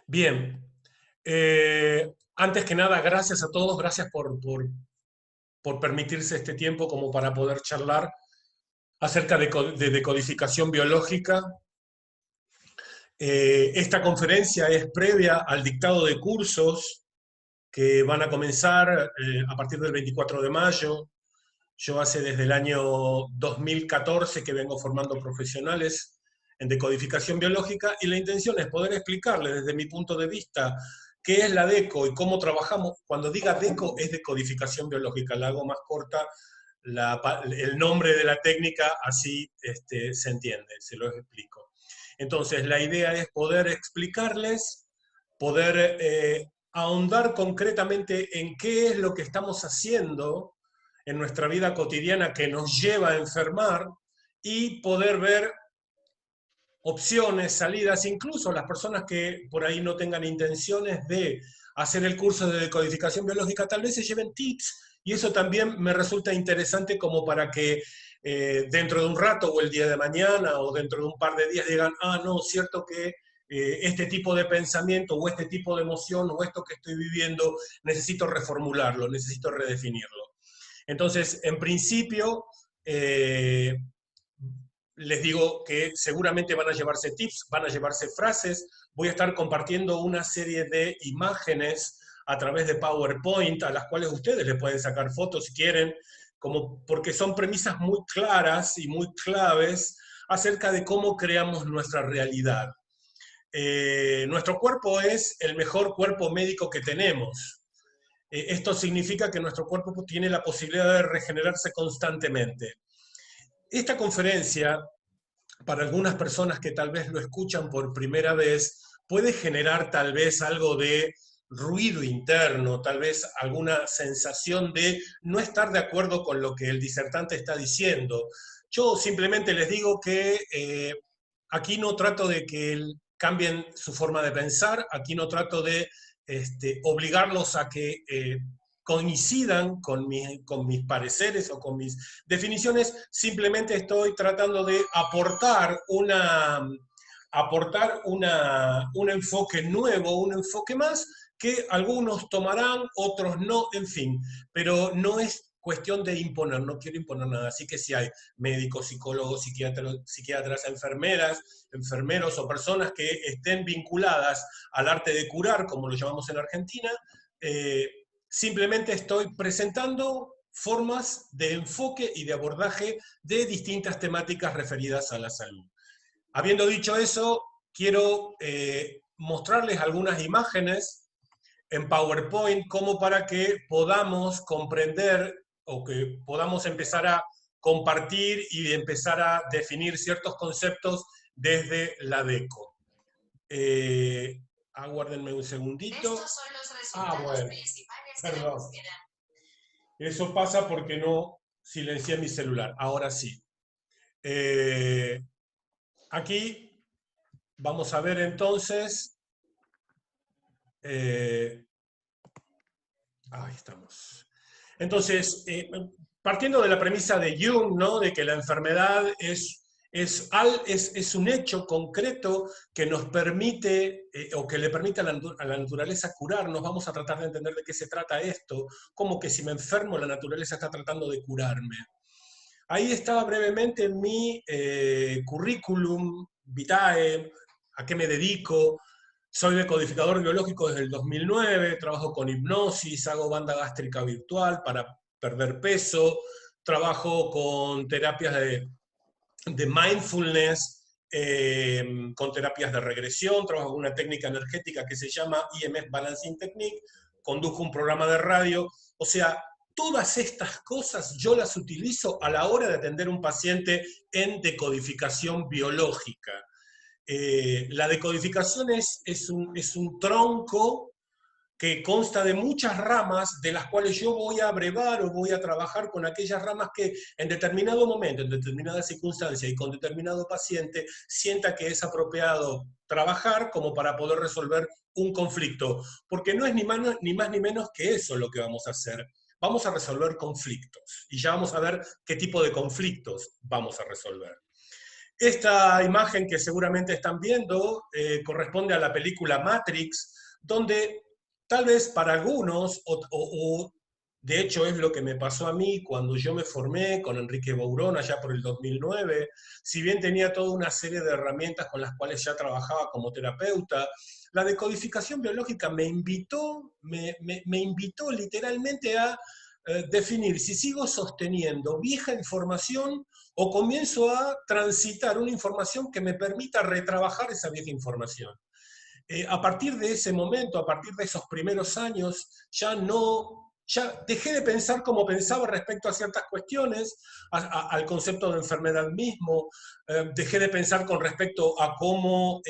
Bien. Antes que nada, gracias a todos, gracias por permitirse este tiempo como para poder charlar acerca de decodificación biológica. Esta conferencia es previa al dictado de cursos que van a comenzar a partir del 24 de mayo. Yo hace desde el año 2014 que vengo formando profesionales en decodificación biológica y la intención es poder explicarles desde mi punto de vista qué es la DECO y cómo trabajamos. Cuando diga DECO es decodificación biológica, la hago más corta el nombre de la técnica, así se entiende, se lo explico. Entonces, la idea es poder explicarles, poder ahondar concretamente en qué es lo que estamos haciendo en nuestra vida cotidiana que nos lleva a enfermar y poder ver opciones, salidas, incluso las personas que por ahí no tengan intenciones de hacer el curso de decodificación biológica, tal vez se lleven tips y eso también me resulta interesante como para que dentro de un rato o el día de mañana o dentro de un par de días digan, ah, no, cierto que este tipo de pensamiento o este tipo de emoción o esto que estoy viviendo necesito reformularlo, necesito redefinirlo. Entonces, en principio, les digo que seguramente van a llevarse tips, van a llevarse frases, voy a estar compartiendo una serie de imágenes a través de PowerPoint, a las cuales ustedes les pueden sacar fotos si quieren, como, porque son premisas muy claras y muy claves acerca de cómo creamos nuestra realidad. Nuestro cuerpo es el mejor cuerpo médico que tenemos. Esto significa que nuestro cuerpo tiene la posibilidad de regenerarse constantemente. Esta conferencia, para algunas personas que tal vez lo escuchan por primera vez, puede generar tal vez algo de ruido interno, tal vez alguna sensación de no estar de acuerdo con lo que el disertante está diciendo. Yo simplemente les digo que aquí no trato de que cambien su forma de pensar, aquí no trato de obligarlos a que coincidan con mis pareceres o con mis definiciones, simplemente estoy tratando de aportar un enfoque nuevo, un enfoque más, que algunos tomarán, otros no, en fin, pero no es cuestión de imponer, no quiero imponer nada, así que si hay médicos, psicólogos, psiquiatras, enfermeras, enfermeros o personas que estén vinculadas al arte de curar, como lo llamamos en Argentina, simplemente estoy presentando formas de enfoque y de abordaje de distintas temáticas referidas a la salud. Habiendo dicho eso, quiero mostrarles algunas imágenes en PowerPoint como para que podamos comprender o que podamos empezar a compartir y de empezar a definir ciertos conceptos desde la DECO. Aguárdenme un segundito. Estos son los resultados principales de la búsqueda. Eso pasa porque no silencié mi celular. Ahora sí. Aquí vamos a ver entonces. Ahí estamos. Entonces, partiendo de la premisa de Jung, ¿no? De que la enfermedad es un hecho concreto que nos permite, o que le permite a la naturaleza curarnos, vamos a tratar de entender de qué se trata esto, como que si me enfermo la naturaleza está tratando de curarme. Ahí estaba brevemente mi currículum vitae, a qué me dedico. Soy decodificador biológico desde el 2009, trabajo con hipnosis, hago banda gástrica virtual para perder peso, trabajo con terapias de mindfulness, con terapias de regresión, trabajo con una técnica energética que se llama EMF Balancing Technique, conduzco un programa de radio, o sea, todas estas cosas yo las utilizo a la hora de atender a un paciente en decodificación biológica. La decodificación es un tronco que consta de muchas ramas de las cuales yo voy a abrevar o voy a trabajar con aquellas ramas que en determinado momento, en determinada circunstancia y con determinado paciente sienta que es apropiado trabajar como para poder resolver un conflicto. Porque no es ni más ni menos que eso lo que vamos a hacer. Vamos a resolver conflictos y ya vamos a ver qué tipo de conflictos vamos a resolver. Esta imagen que seguramente están viendo corresponde a la película Matrix, donde tal vez para algunos, de hecho es lo que me pasó a mí cuando yo me formé con Enrique Bourón allá por el 2009, si bien tenía toda una serie de herramientas con las cuales ya trabajaba como terapeuta, la decodificación biológica me invitó literalmente a definir si sigo sosteniendo vieja información o comienzo a transitar una información que me permita retrabajar esa vieja información. A partir de ese momento, a partir de esos primeros años, ya dejé de pensar como pensaba respecto a ciertas cuestiones, al concepto de enfermedad mismo, dejé de pensar con respecto a cómo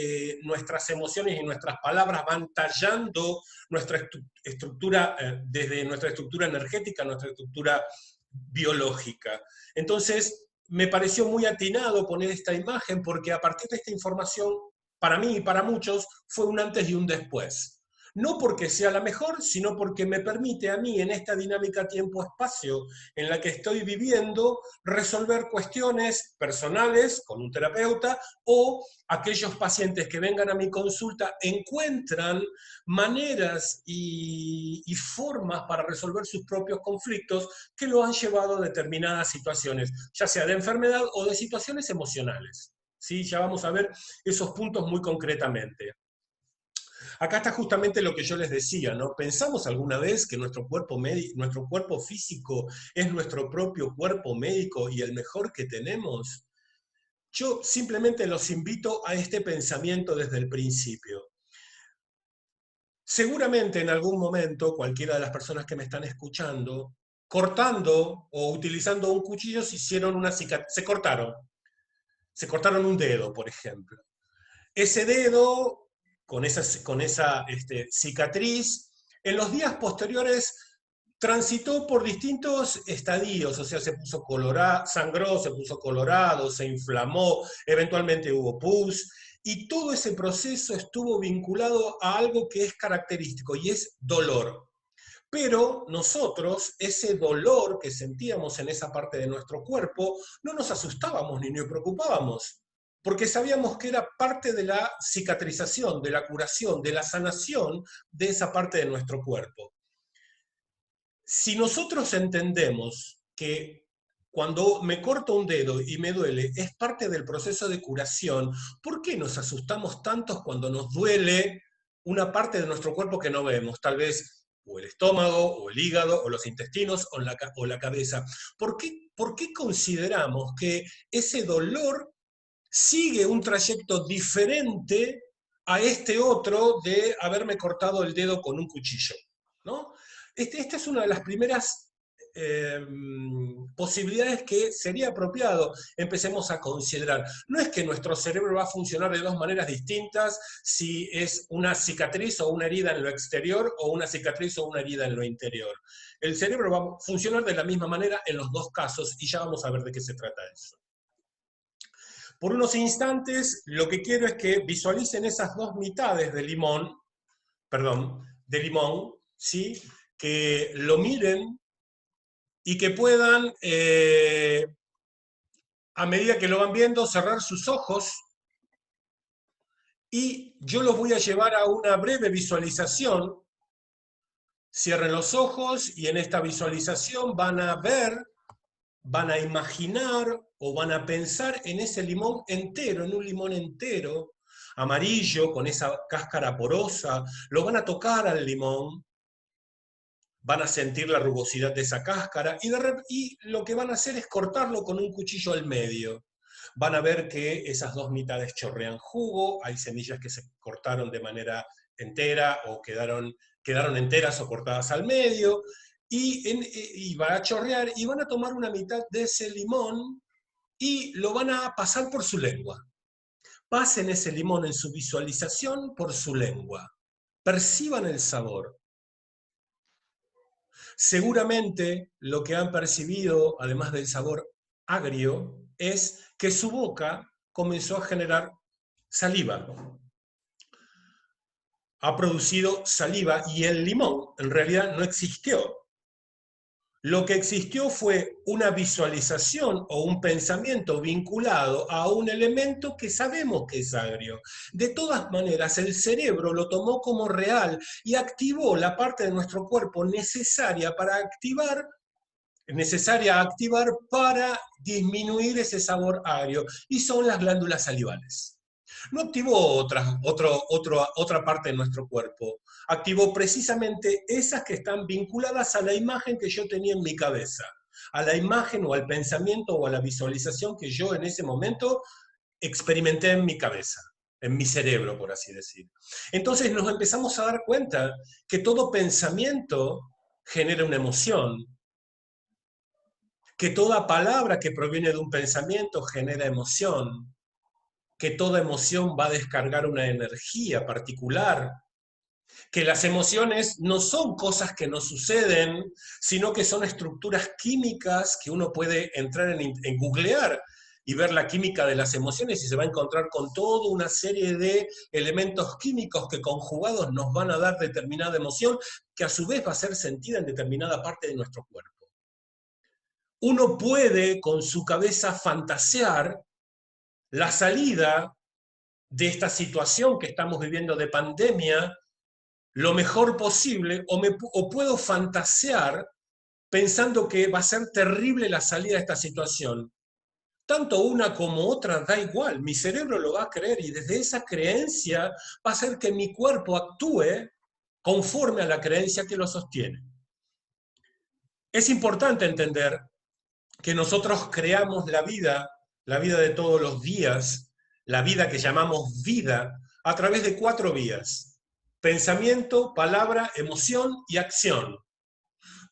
nuestras emociones y nuestras palabras van tallando nuestra estructura, desde nuestra estructura energética, nuestra estructura biológica. Entonces, me pareció muy atinado poner esta imagen porque a partir de esta información, para mí y para muchos, fue un antes y un después. No porque sea la mejor, sino porque me permite a mí, en esta dinámica tiempo-espacio en la que estoy viviendo, resolver cuestiones personales con un terapeuta, o aquellos pacientes que vengan a mi consulta encuentran maneras y formas para resolver sus propios conflictos que lo han llevado a determinadas situaciones, ya sea de enfermedad o de situaciones emocionales. ¿Sí? Ya vamos a ver esos puntos muy concretamente. Acá está justamente lo que yo les decía, ¿no? ¿Pensamos alguna vez que nuestro cuerpo físico es nuestro propio cuerpo médico y el mejor que tenemos? Yo simplemente los invito a este pensamiento desde el principio. Seguramente en algún momento cualquiera de las personas que me están escuchando, cortando o utilizando un cuchillo, se cortaron un dedo, por ejemplo. Ese dedo, con esa cicatriz, en los días posteriores transitó por distintos estadios, o sea, se puso colorado, sangró, se puso colorado, se inflamó, eventualmente hubo pus, y todo ese proceso estuvo vinculado a algo que es característico, y es dolor. Pero nosotros, ese dolor que sentíamos en esa parte de nuestro cuerpo, no nos asustábamos ni nos preocupábamos, porque sabíamos que era parte de la cicatrización, de la curación, de la sanación de esa parte de nuestro cuerpo. Si nosotros entendemos que cuando me corto un dedo y me duele es parte del proceso de curación, ¿por qué nos asustamos tantos cuando nos duele una parte de nuestro cuerpo que no vemos? Tal vez o el estómago, o el hígado, o los intestinos, o la cabeza. ¿Por qué consideramos que ese dolor sigue un trayecto diferente a este otro de haberme cortado el dedo con un cuchillo? ¿No? Esta es una de las primeras posibilidades que sería apropiado empecemos a considerar. No es que nuestro cerebro va a funcionar de dos maneras distintas si es una cicatriz o una herida en lo exterior o una cicatriz o una herida en lo interior. El cerebro va a funcionar de la misma manera en los dos casos y ya vamos a ver de qué se trata eso. Por unos instantes, lo que quiero es que visualicen esas dos mitades de limón, ¿sí? Que lo miren y que puedan, a medida que lo van viendo, cerrar sus ojos, y yo los voy a llevar a una breve visualización. Cierren los ojos y en esta visualización van a ver, van a imaginar o van a pensar en ese limón entero, en un limón entero, amarillo, con esa cáscara porosa. Lo van a tocar al limón, van a sentir la rugosidad de esa cáscara y lo que van a hacer es cortarlo con un cuchillo al medio. Van a ver que esas dos mitades chorrean jugo, hay semillas que se cortaron de manera entera o quedaron enteras o cortadas al medio, y va a chorrear y van a tomar una mitad de ese limón y lo van a pasar por su lengua. Pasen ese limón en su visualización por su lengua. Perciban el sabor. Seguramente lo que han percibido, además del sabor agrio, es que su boca comenzó a generar saliva. Ha producido saliva y el limón en realidad no existió. Lo que existió fue una visualización o un pensamiento vinculado a un elemento que sabemos que es agrio. De todas maneras, el cerebro lo tomó como real y activó la parte de nuestro cuerpo necesaria a activar para disminuir ese sabor agrio, y son las glándulas salivales. No activó otra parte de nuestro cuerpo, activó precisamente esas que están vinculadas a la imagen que yo tenía en mi cabeza, a la imagen o al pensamiento o a la visualización que yo en ese momento experimenté en mi cabeza, en mi cerebro, por así decir. Entonces nos empezamos a dar cuenta que todo pensamiento genera una emoción, que toda palabra que proviene de un pensamiento genera emoción, que toda emoción va a descargar una energía particular, que las emociones no son cosas que nos suceden, sino que son estructuras químicas que uno puede entrar en googlear y ver la química de las emociones y se va a encontrar con toda una serie de elementos químicos que conjugados nos van a dar determinada emoción que a su vez va a ser sentida en determinada parte de nuestro cuerpo. Uno puede con su cabeza fantasear la salida de esta situación que estamos viviendo de pandemia lo mejor posible, o puedo fantasear pensando que va a ser terrible la salida de esta situación. Tanto una como otra da igual, mi cerebro lo va a creer y desde esa creencia va a hacer que mi cuerpo actúe conforme a la creencia que lo sostiene. Es importante entender que nosotros creamos la vida de todos los días, la vida que llamamos vida, a través de 4 vías: pensamiento, palabra, emoción y acción.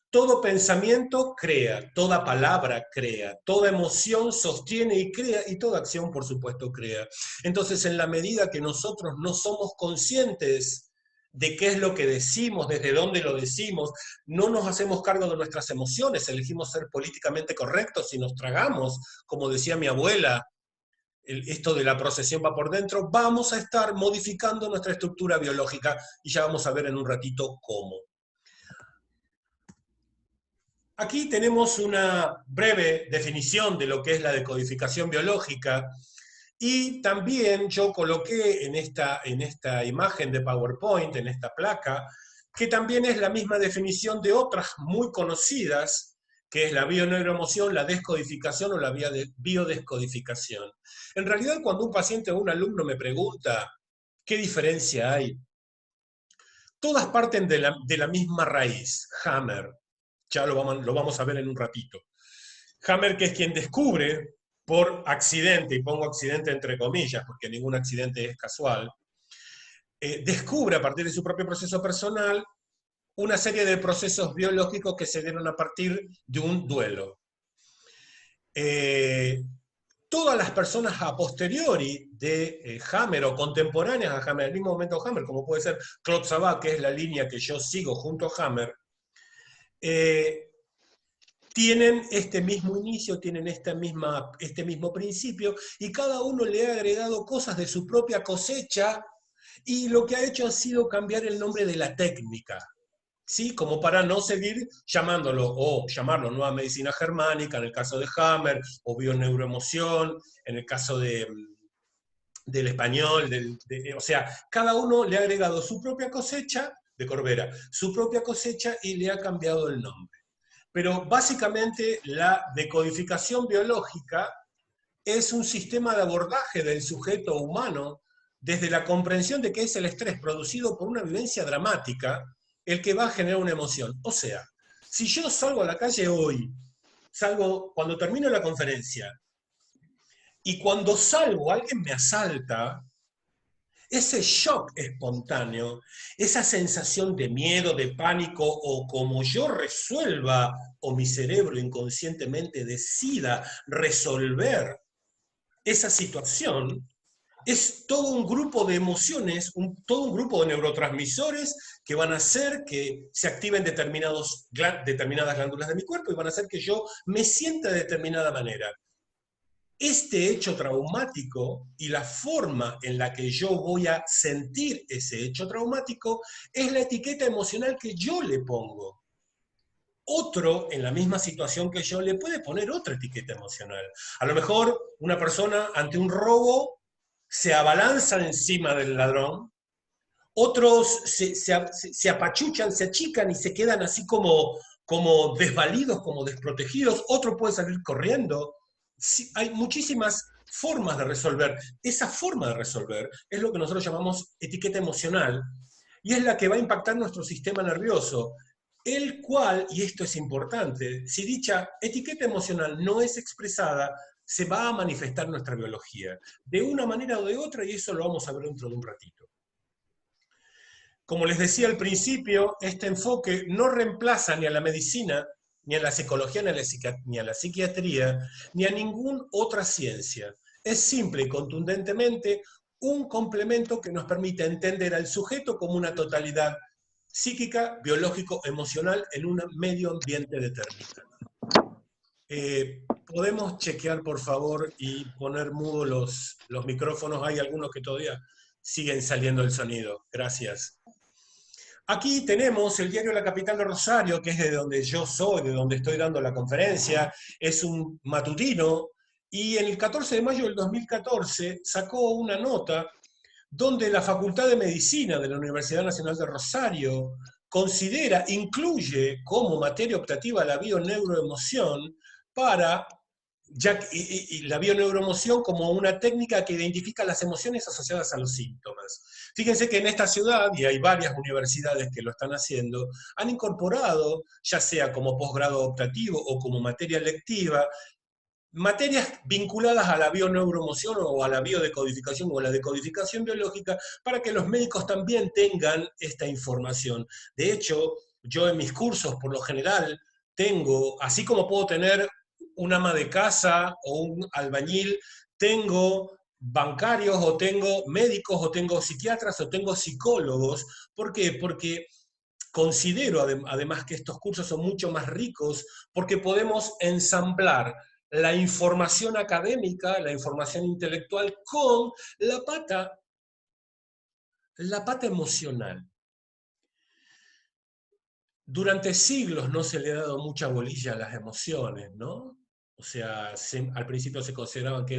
Todo pensamiento crea, toda palabra crea, toda emoción sostiene y crea, y toda acción, por supuesto, crea. Entonces, en la medida que nosotros no somos conscientes de qué es lo que decimos, desde dónde lo decimos, no nos hacemos cargo de nuestras emociones, elegimos ser políticamente correctos y nos tragamos, como decía mi abuela, esto de la procesión va por dentro, vamos a estar modificando nuestra estructura biológica y ya vamos a ver en un ratito cómo. Aquí tenemos una breve definición de lo que es la decodificación biológica, y también yo coloqué en esta imagen de PowerPoint, en esta placa, que también es la misma definición de otras muy conocidas, que es la bioneuroemoción, la descodificación o la biodescodificación. En realidad, cuando un paciente o un alumno me pregunta qué diferencia hay, todas parten de la misma raíz, Hammer. Ya lo vamos a ver en un ratito. Hammer, que es quien descubre por accidente, y pongo accidente entre comillas, porque ningún accidente es casual, descubre a partir de su propio proceso personal una serie de procesos biológicos que se dieron a partir de un duelo. Todas las personas a posteriori de Hammer o contemporáneas a Hammer, al mismo momento Hammer, como puede ser Claude Sabat, que es la línea que yo sigo junto a Hammer, tienen este mismo inicio, tienen este mismo principio, y cada uno le ha agregado cosas de su propia cosecha, y lo que ha hecho ha sido cambiar el nombre de la técnica, ¿sí? Como para no seguir llamándolo, o llamarlo nueva medicina germánica, en el caso de Hammer, o bioneuroemoción, en el caso del español, o sea, cada uno le ha agregado su propia cosecha, de Corbera, su propia cosecha, y le ha cambiado el nombre. Pero básicamente la decodificación biológica es un sistema de abordaje del sujeto humano desde la comprensión de que es el estrés producido por una vivencia dramática el que va a generar una emoción. O sea, si yo salgo a la calle hoy, salgo cuando termino la conferencia, y cuando salgo alguien me asalta, ese shock espontáneo, esa sensación de miedo, de pánico, o como yo resuelva, o mi cerebro inconscientemente decida resolver esa situación, es todo un grupo de emociones, todo un grupo de neurotransmisores que van a hacer que se activen determinadas glándulas de mi cuerpo y van a hacer que yo me sienta de determinada manera. Este hecho traumático y la forma en la que yo voy a sentir ese hecho traumático es la etiqueta emocional que yo le pongo. Otro, en la misma situación que yo, le puede poner otra etiqueta emocional. A lo mejor una persona ante un robo se abalanza encima del ladrón, otros se apachuchan, se achican y se quedan así como desvalidos, como desprotegidos, otro puede salir corriendo. Sí, hay muchísimas formas de resolver. Esa forma de resolver es lo que nosotros llamamos etiqueta emocional y es la que va a impactar nuestro sistema nervioso, el cual, y esto es importante, si dicha etiqueta emocional no es expresada, se va a manifestar nuestra biología, de una manera o de otra, y eso lo vamos a ver dentro de un ratito. Como les decía al principio, este enfoque no reemplaza ni a la medicina, ni a la psicología, ni a la psiquiatría, ni a ninguna otra ciencia. Es simple y contundentemente un complemento que nos permite entender al sujeto como una totalidad psíquica, biológico, emocional en un medio ambiente determinado. ¿Podemos chequear, por favor, y poner mudo los micrófonos? Hay algunos que todavía siguen saliendo el sonido. Gracias. Aquí tenemos el diario La Capital de Rosario, que es de donde yo soy, de donde estoy dando la conferencia. Es un matutino y el 14 de mayo del 2014 sacó una nota donde la Facultad de Medicina de la Universidad Nacional de Rosario considera, incluye como materia optativa la bioneuroemoción para y la bioneuroemoción como una técnica que identifica las emociones asociadas a los síntomas. Fíjense que en esta ciudad, y hay varias universidades que lo están haciendo, han incorporado, ya sea como posgrado optativo o como materia lectiva, materias vinculadas a la bioneuroemoción o a la biodecodificación o a la decodificación biológica para que los médicos también tengan esta información. De hecho, yo en mis cursos, por lo general, tengo, así como puedo tener un ama de casa o un albañil, tengo bancarios o tengo médicos o tengo psiquiatras o tengo psicólogos. ¿Por qué? Porque considero además que estos cursos son mucho más ricos porque podemos ensamblar la información académica, la información intelectual con la pata emocional. Durante siglos no se le ha dado mucha bolilla a las emociones, ¿no? O sea, al principio se consideraban que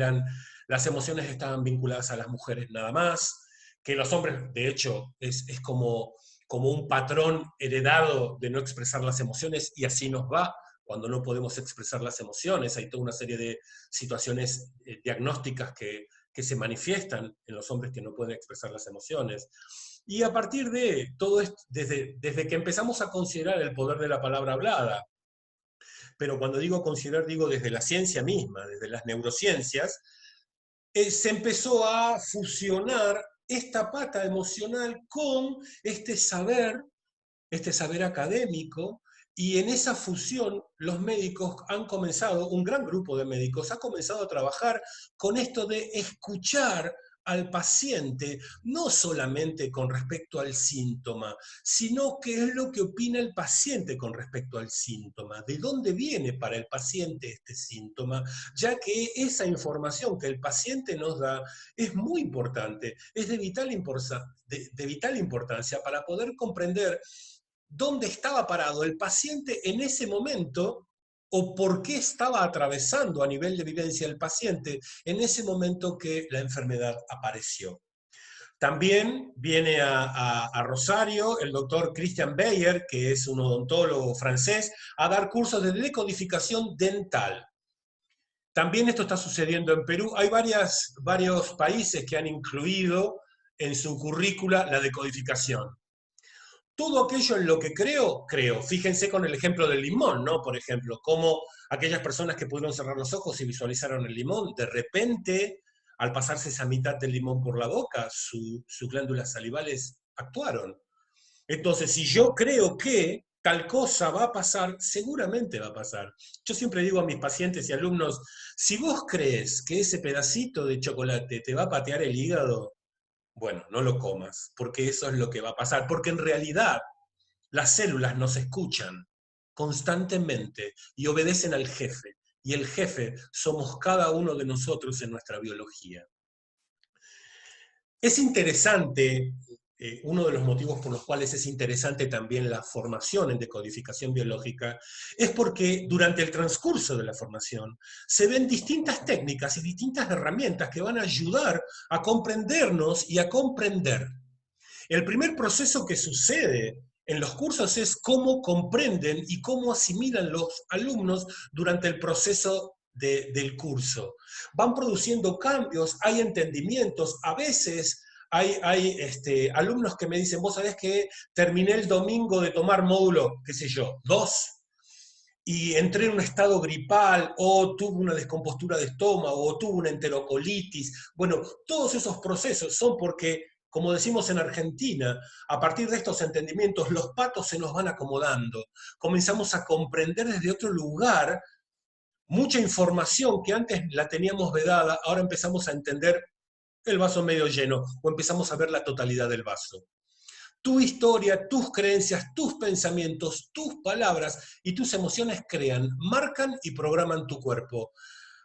las emociones estaban vinculadas a las mujeres nada más, que los hombres, de hecho, es como un patrón heredado de no expresar las emociones y así nos va cuando no podemos expresar las emociones. Hay toda una serie de situaciones diagnósticas que se manifiestan en los hombres que no pueden expresar las emociones. Y a partir de todo esto, desde que empezamos a considerar el poder de la palabra hablada, pero cuando digo considerar, digo desde la ciencia misma, desde las neurociencias, se empezó a fusionar esta pata emocional con este saber académico, y en esa fusión los médicos han comenzado, un gran grupo de médicos ha comenzado a trabajar con esto de escuchar al paciente, no solamente con respecto al síntoma, sino qué es lo que opina el paciente con respecto al síntoma, de dónde viene para el paciente este síntoma, ya que esa información que el paciente nos da es muy importante, es de vital importancia para poder comprender dónde estaba parado el paciente en ese momento o por qué estaba atravesando a nivel de vivencia el paciente en ese momento que la enfermedad apareció. También viene a Rosario el doctor Christian Beyer, que es un odontólogo francés, a dar cursos de decodificación dental. También esto está sucediendo en Perú. Hay varios países que han incluido en su currícula la decodificación. Todo aquello en lo que creo, creo. Fíjense con el ejemplo del limón, ¿no? Por ejemplo, cómo aquellas personas que pudieron cerrar los ojos y visualizaron el limón, de repente, al pasarse esa mitad del limón por la boca, sus glándulas salivales actuaron. Entonces, si yo creo que tal cosa va a pasar, seguramente va a pasar. Yo siempre digo a mis pacientes y alumnos, si vos crees que ese pedacito de chocolate te va a patear el hígado, bueno, no lo comas, porque eso es lo que va a pasar, porque en realidad las células nos escuchan constantemente y obedecen al jefe, y el jefe somos cada uno de nosotros en nuestra biología. Es interesante uno de los motivos por los cuales es interesante también la formación en decodificación biológica, es porque durante el transcurso de la formación se ven distintas técnicas y distintas herramientas que van a ayudar a comprendernos y a comprender. El primer proceso que sucede en los cursos es cómo comprenden y cómo asimilan los alumnos durante el proceso del curso. Van produciendo cambios, hay entendimientos, a veces hay alumnos que me dicen, vos sabés que terminé el domingo de tomar módulo, qué sé yo, 2, y entré en un estado gripal, o tuve una descompostura de estómago, o tuve una enterocolitis. Bueno, todos esos procesos son porque, como decimos en Argentina, a partir de estos entendimientos, los patos se nos van acomodando. Comenzamos a comprender desde otro lugar mucha información que antes la teníamos vedada, ahora empezamos a entender el vaso medio lleno, o empezamos a ver la totalidad del vaso. Tu historia, tus creencias, tus pensamientos, tus palabras y tus emociones crean, marcan y programan tu cuerpo.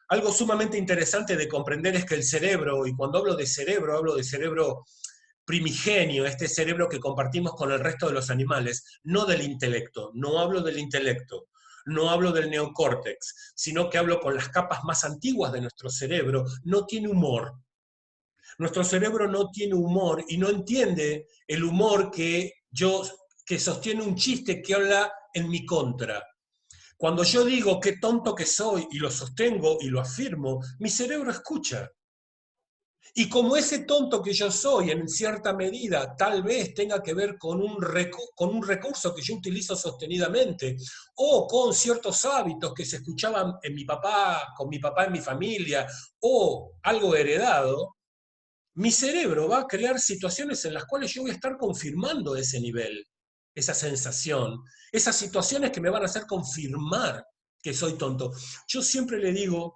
Algo sumamente interesante de comprender es que el cerebro, y cuando hablo de cerebro primigenio, este cerebro que compartimos con el resto de los animales, no del intelecto, no hablo del intelecto, no hablo del neocórtex, sino que hablo con las capas más antiguas de nuestro cerebro, no tiene humor. Nuestro cerebro no tiene humor y no entiende el humor que sostiene un chiste que habla en mi contra. Cuando yo digo qué tonto que soy y lo sostengo y lo afirmo, mi cerebro escucha. Y como ese tonto que yo soy, en cierta medida, tal vez tenga que ver con un recurso que yo utilizo sostenidamente, o con ciertos hábitos que se escuchaban en mi papá, con mi papá en mi familia, o algo heredado, mi cerebro va a crear situaciones en las cuales yo voy a estar confirmando ese nivel, esa sensación, esas situaciones que me van a hacer confirmar que soy tonto. Yo siempre le digo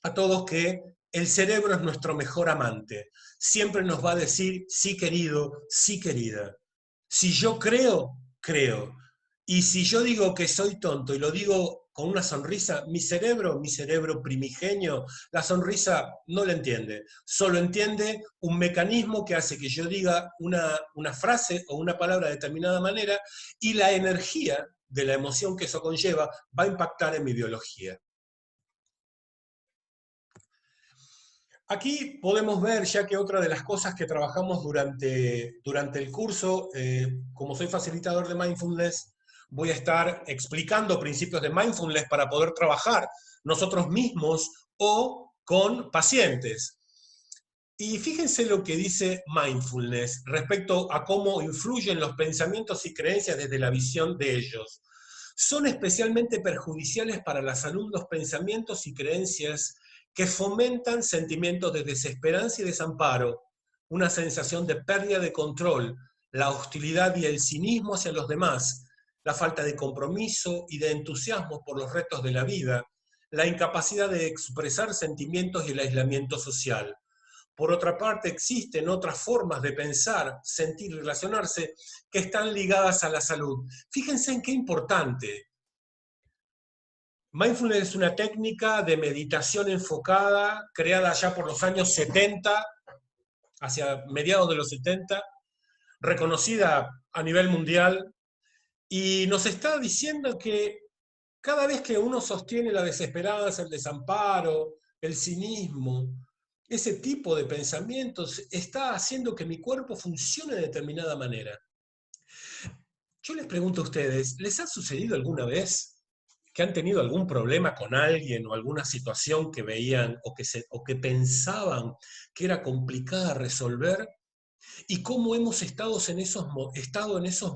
a todos que el cerebro es nuestro mejor amante. Siempre nos va a decir, sí querido, sí querida. Si yo creo, creo. Y si yo digo que soy tonto y lo digo con una sonrisa, mi cerebro primigenio, la sonrisa no la entiende. Solo entiende un mecanismo que hace que yo diga una frase o una palabra de determinada manera y la energía de la emoción que eso conlleva va a impactar en mi biología. Aquí podemos ver, ya que otra de las cosas que trabajamos durante el curso, como soy facilitador de mindfulness, voy a estar explicando principios de mindfulness para poder trabajar nosotros mismos o con pacientes. Y fíjense lo que dice mindfulness respecto a cómo influyen los pensamientos y creencias desde la visión de ellos. Son especialmente perjudiciales para la salud los pensamientos y creencias que fomentan sentimientos de desesperanza y desamparo, una sensación de pérdida de control, la hostilidad y el cinismo hacia los demás, la falta de compromiso y de entusiasmo por los retos de la vida, la incapacidad de expresar sentimientos y el aislamiento social. Por otra parte, existen otras formas de pensar, sentir y relacionarse que están ligadas a la salud. Fíjense en qué importante. Mindfulness es una técnica de meditación enfocada, creada ya por los años 70, hacia mediados de los 70, reconocida a nivel mundial, y nos está diciendo que cada vez que uno sostiene la desesperanza, el desamparo, el cinismo, ese tipo de pensamientos está haciendo que mi cuerpo funcione de determinada manera. Yo les pregunto a ustedes, ¿les ha sucedido alguna vez que han tenido algún problema con alguien o alguna situación que veían o que pensaban que era complicada de resolver? ¿Y cómo hemos estado en esos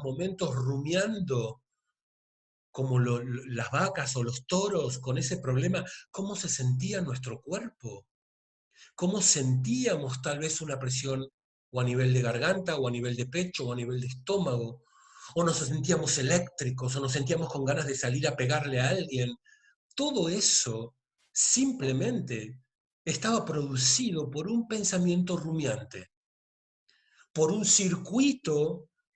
momentos rumiando como las vacas o los toros con ese problema? ¿Cómo se sentía nuestro cuerpo? ¿Cómo sentíamos tal vez una presión o a nivel de garganta o a nivel de pecho o a nivel de estómago? ¿O nos sentíamos eléctricos o nos sentíamos con ganas de salir a pegarle a alguien? Todo eso simplemente estaba producido por un pensamiento rumiante, por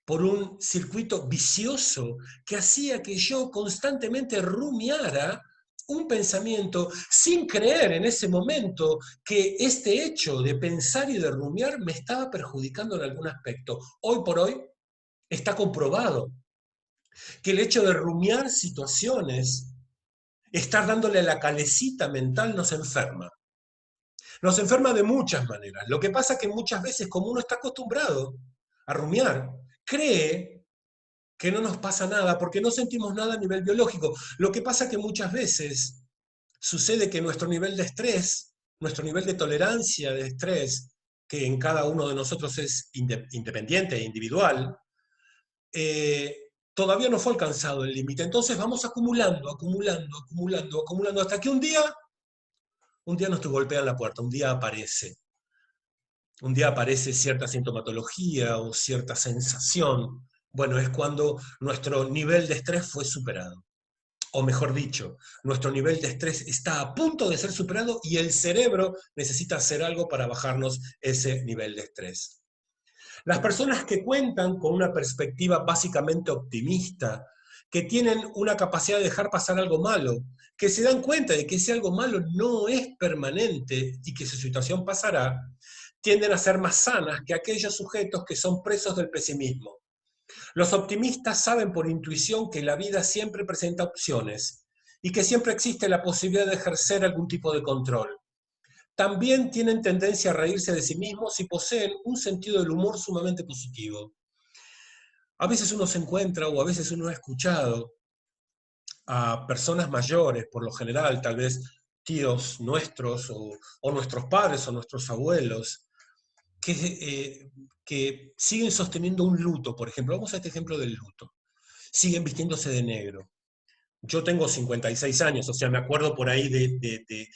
por un circuito vicioso que hacía que yo constantemente rumiara un pensamiento sin creer en ese momento que este hecho de pensar y de rumiar me estaba perjudicando en algún aspecto. Hoy por hoy está comprobado que el hecho de rumiar situaciones, estar dándole la calecita mental, nos enferma. Nos enferma de muchas maneras. Lo que pasa es que muchas veces, como uno está acostumbrado a rumiar, cree que no nos pasa nada porque no sentimos nada a nivel biológico. Lo que pasa es que muchas veces sucede que nuestro nivel de estrés, nuestro nivel de tolerancia de estrés, que en cada uno de nosotros es independiente e individual, todavía no fue alcanzado el límite. Entonces vamos acumulando, acumulando, acumulando, acumulando, hasta que un día nos golpean la puerta, un día aparece cierta sintomatología o cierta sensación. Bueno, es cuando nuestro nivel de estrés fue superado. O mejor dicho, nuestro nivel de estrés está a punto de ser superado y el cerebro necesita hacer algo para bajarnos ese nivel de estrés. Las personas que cuentan con una perspectiva básicamente optimista, que tienen una capacidad de dejar pasar algo malo, que se dan cuenta de que ese algo malo no es permanente y que su situación pasará, tienden a ser más sanas que aquellos sujetos que son presos del pesimismo. Los optimistas saben por intuición que la vida siempre presenta opciones y que siempre existe la posibilidad de ejercer algún tipo de control. También tienen tendencia a reírse de sí mismos y poseen un sentido del humor sumamente positivo. A veces uno se encuentra o a veces uno ha escuchado a personas mayores, por lo general, tal vez tíos nuestros o nuestros padres o nuestros abuelos, que siguen sosteniendo un luto, por ejemplo. Vamos a este ejemplo del luto. Siguen vistiéndose de negro. Yo tengo 56 años, o sea, me acuerdo por ahí de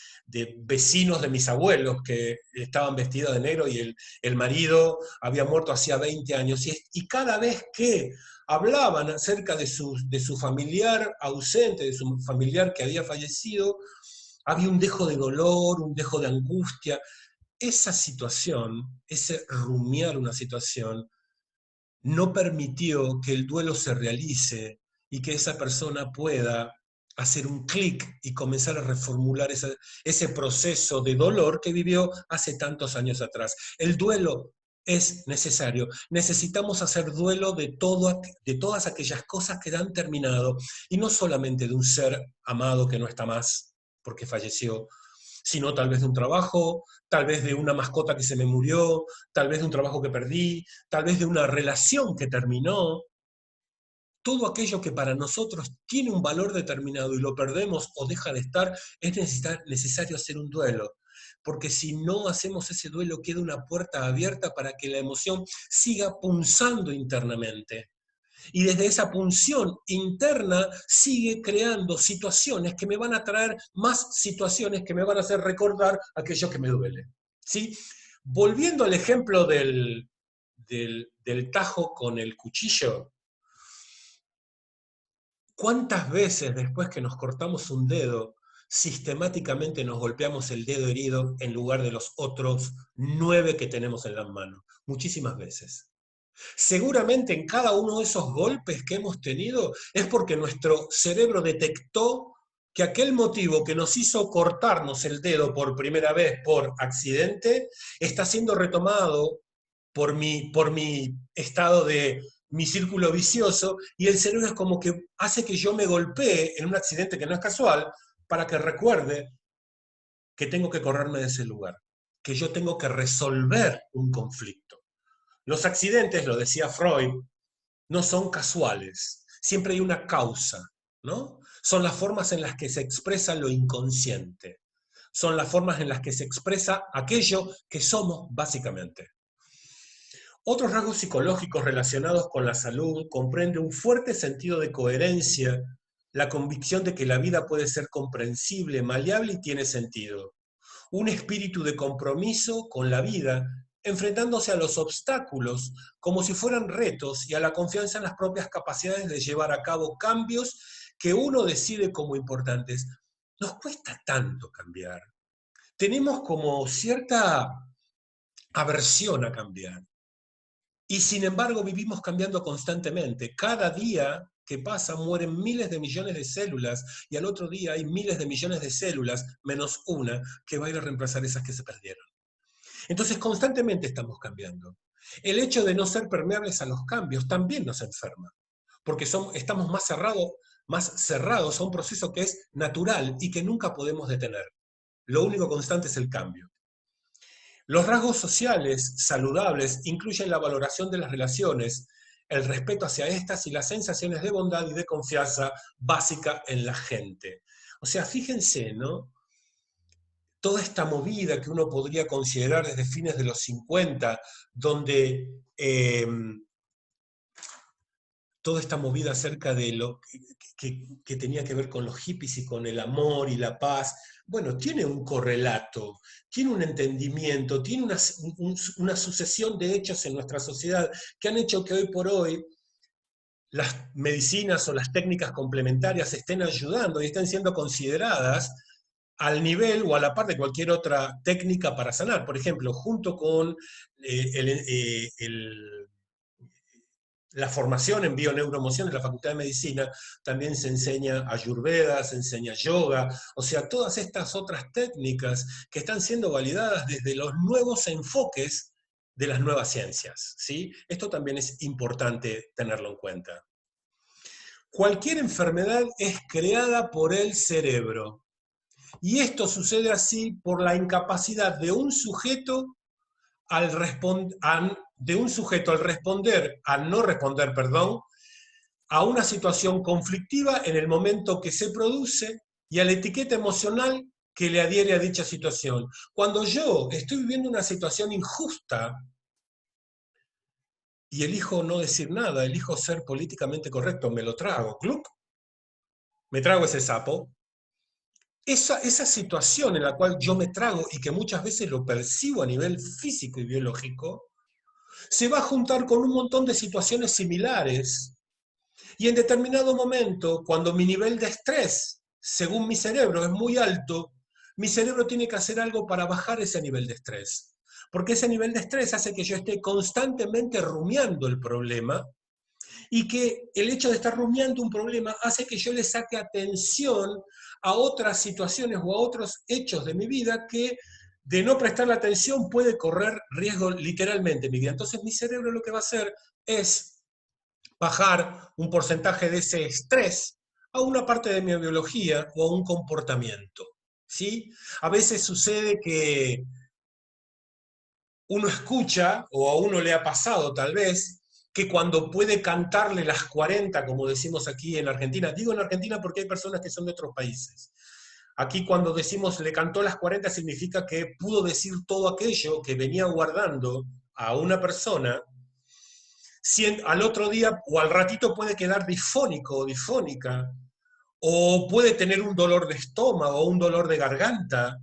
vecinos de mis abuelos que estaban vestidos de negro y el marido había muerto hacía 20 años. Y cada vez que hablaban acerca de su familiar ausente, de su familiar que había fallecido, había un dejo de dolor, un dejo de angustia. Esa situación, ese rumiar una situación, no permitió que el duelo se realice y que esa persona pueda hacer un clic y comenzar a reformular ese proceso de dolor que vivió hace tantos años atrás. El duelo es necesario. Necesitamos hacer duelo de todas aquellas cosas que han terminado y no solamente de un ser amado que no está más porque falleció, sino tal vez de un trabajo, tal vez de una mascota que se me murió, tal vez de un trabajo que perdí, tal vez de una relación que terminó. Todo aquello que para nosotros tiene un valor determinado y lo perdemos o deja de estar, es necesario hacer un duelo. Porque si no hacemos ese duelo, queda una puerta abierta para que la emoción siga punzando internamente. Y desde esa punción interna sigue creando situaciones que me van a traer más situaciones que me van a hacer recordar aquello que me duele. ¿Sí? Volviendo al ejemplo del tajo con el cuchillo, ¿cuántas veces después que nos cortamos un dedo, sistemáticamente nos golpeamos el dedo herido en lugar de los otros 9 que tenemos en las manos? Muchísimas veces. Seguramente en cada uno de esos golpes que hemos tenido es porque nuestro cerebro detectó que aquel motivo que nos hizo cortarnos el dedo por primera vez por accidente está siendo retomado por mi estado de mi círculo vicioso y el cerebro es como que hace que yo me golpee en un accidente que no es casual para que recuerde que tengo que correrme de ese lugar, que yo tengo que resolver un conflicto. Los accidentes, lo decía Freud, no son casuales, siempre hay una causa, ¿no? Son las formas en las que se expresa lo inconsciente, son las formas en las que se expresa aquello que somos básicamente. Otros rasgos psicológicos relacionados con la salud comprende un fuerte sentido de coherencia, la convicción de que la vida puede ser comprensible, maleable y tiene sentido. Un espíritu de compromiso con la vida, enfrentándose a los obstáculos como si fueran retos y a la confianza en las propias capacidades de llevar a cabo cambios que uno decide como importantes. Nos cuesta tanto cambiar. Tenemos como cierta aversión a cambiar. Y sin embargo vivimos cambiando constantemente. Cada día que pasa mueren miles de millones de células y al otro día hay miles de millones de células, menos una, que va a ir a reemplazar esas que se perdieron. Entonces constantemente estamos cambiando. El hecho de no ser permeables a los cambios también nos enferma, porque estamos más cerrados a un proceso que es natural y que nunca podemos detener. Lo único constante es el cambio. Los rasgos sociales saludables incluyen la valoración de las relaciones, el respeto hacia estas y las sensaciones de bondad y de confianza básica en la gente. O sea, fíjense, ¿no? Toda esta movida que uno podría considerar desde fines de los 50, donde toda esta movida acerca de lo que tenía que ver con los hippies y con el amor y la paz, bueno, tiene un correlato, tiene un entendimiento, tiene una sucesión de hechos en nuestra sociedad que han hecho que hoy por hoy las medicinas o las técnicas complementarias estén ayudando y estén siendo consideradas al nivel o a la par de cualquier otra técnica para sanar. Por ejemplo, junto con la formación en bioneuroemoción de la Facultad de Medicina, también se enseña ayurveda, se enseña yoga, o sea, todas estas otras técnicas que están siendo validadas desde los nuevos enfoques de las nuevas ciencias, ¿sí? Esto también es importante tenerlo en cuenta. Cualquier enfermedad es creada por el cerebro, y esto sucede así por la incapacidad de un sujeto al responder, al no responder, perdón, a una situación conflictiva en el momento que se produce y a la etiqueta emocional que le adhiere a dicha situación. Cuando yo estoy viviendo una situación injusta y elijo no decir nada, elijo ser políticamente correcto, me lo trago, ¡clup! Me trago ese sapo. Esa situación en la cual yo me trago y que muchas veces lo percibo a nivel físico y biológico, se va a juntar con un montón de situaciones similares y en determinado momento, cuando mi nivel de estrés, según mi cerebro, es muy alto, mi cerebro tiene que hacer algo para bajar ese nivel de estrés. Porque ese nivel de estrés hace que yo esté constantemente rumiando el problema y que el hecho de estar rumiando un problema hace que yo le saque atención a otras situaciones o a otros hechos de mi vida que de no prestarle atención puede correr riesgo literalmente en mi vida. Entonces mi cerebro lo que va a hacer es bajar un porcentaje de ese estrés a una parte de mi biología o a un comportamiento. ¿Sí? A veces sucede que uno escucha, o a uno le ha pasado tal vez, que cuando puede cantarle las 40, como decimos aquí en Argentina, digo en Argentina porque hay personas que son de otros países. Aquí cuando decimos le cantó las 40 significa que pudo decir todo aquello que venía guardando a una persona, si al otro día o al ratito puede quedar difónico o difónica, o puede tener un dolor de estómago o un dolor de garganta.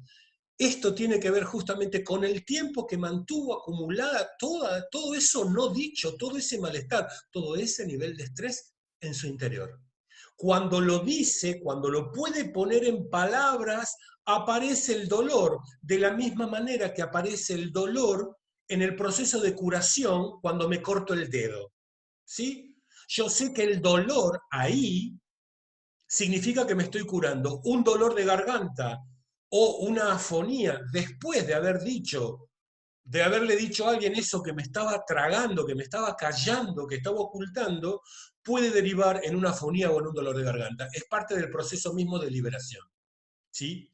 Esto tiene que ver justamente con el tiempo que mantuvo acumulada todo eso no dicho, todo ese malestar, todo ese nivel de estrés en su interior. Cuando lo dice, cuando lo puede poner en palabras, aparece el dolor, de la misma manera que aparece el dolor en el proceso de curación cuando me corto el dedo. ¿Sí? Yo sé que el dolor ahí significa que me estoy curando. Un dolor de garganta o una afonía después de haberle dicho a alguien eso que me estaba tragando, que me estaba callando, que estaba ocultando, puede derivar en una afonía o en un dolor de garganta. Es parte del proceso mismo de liberación. ¿Sí?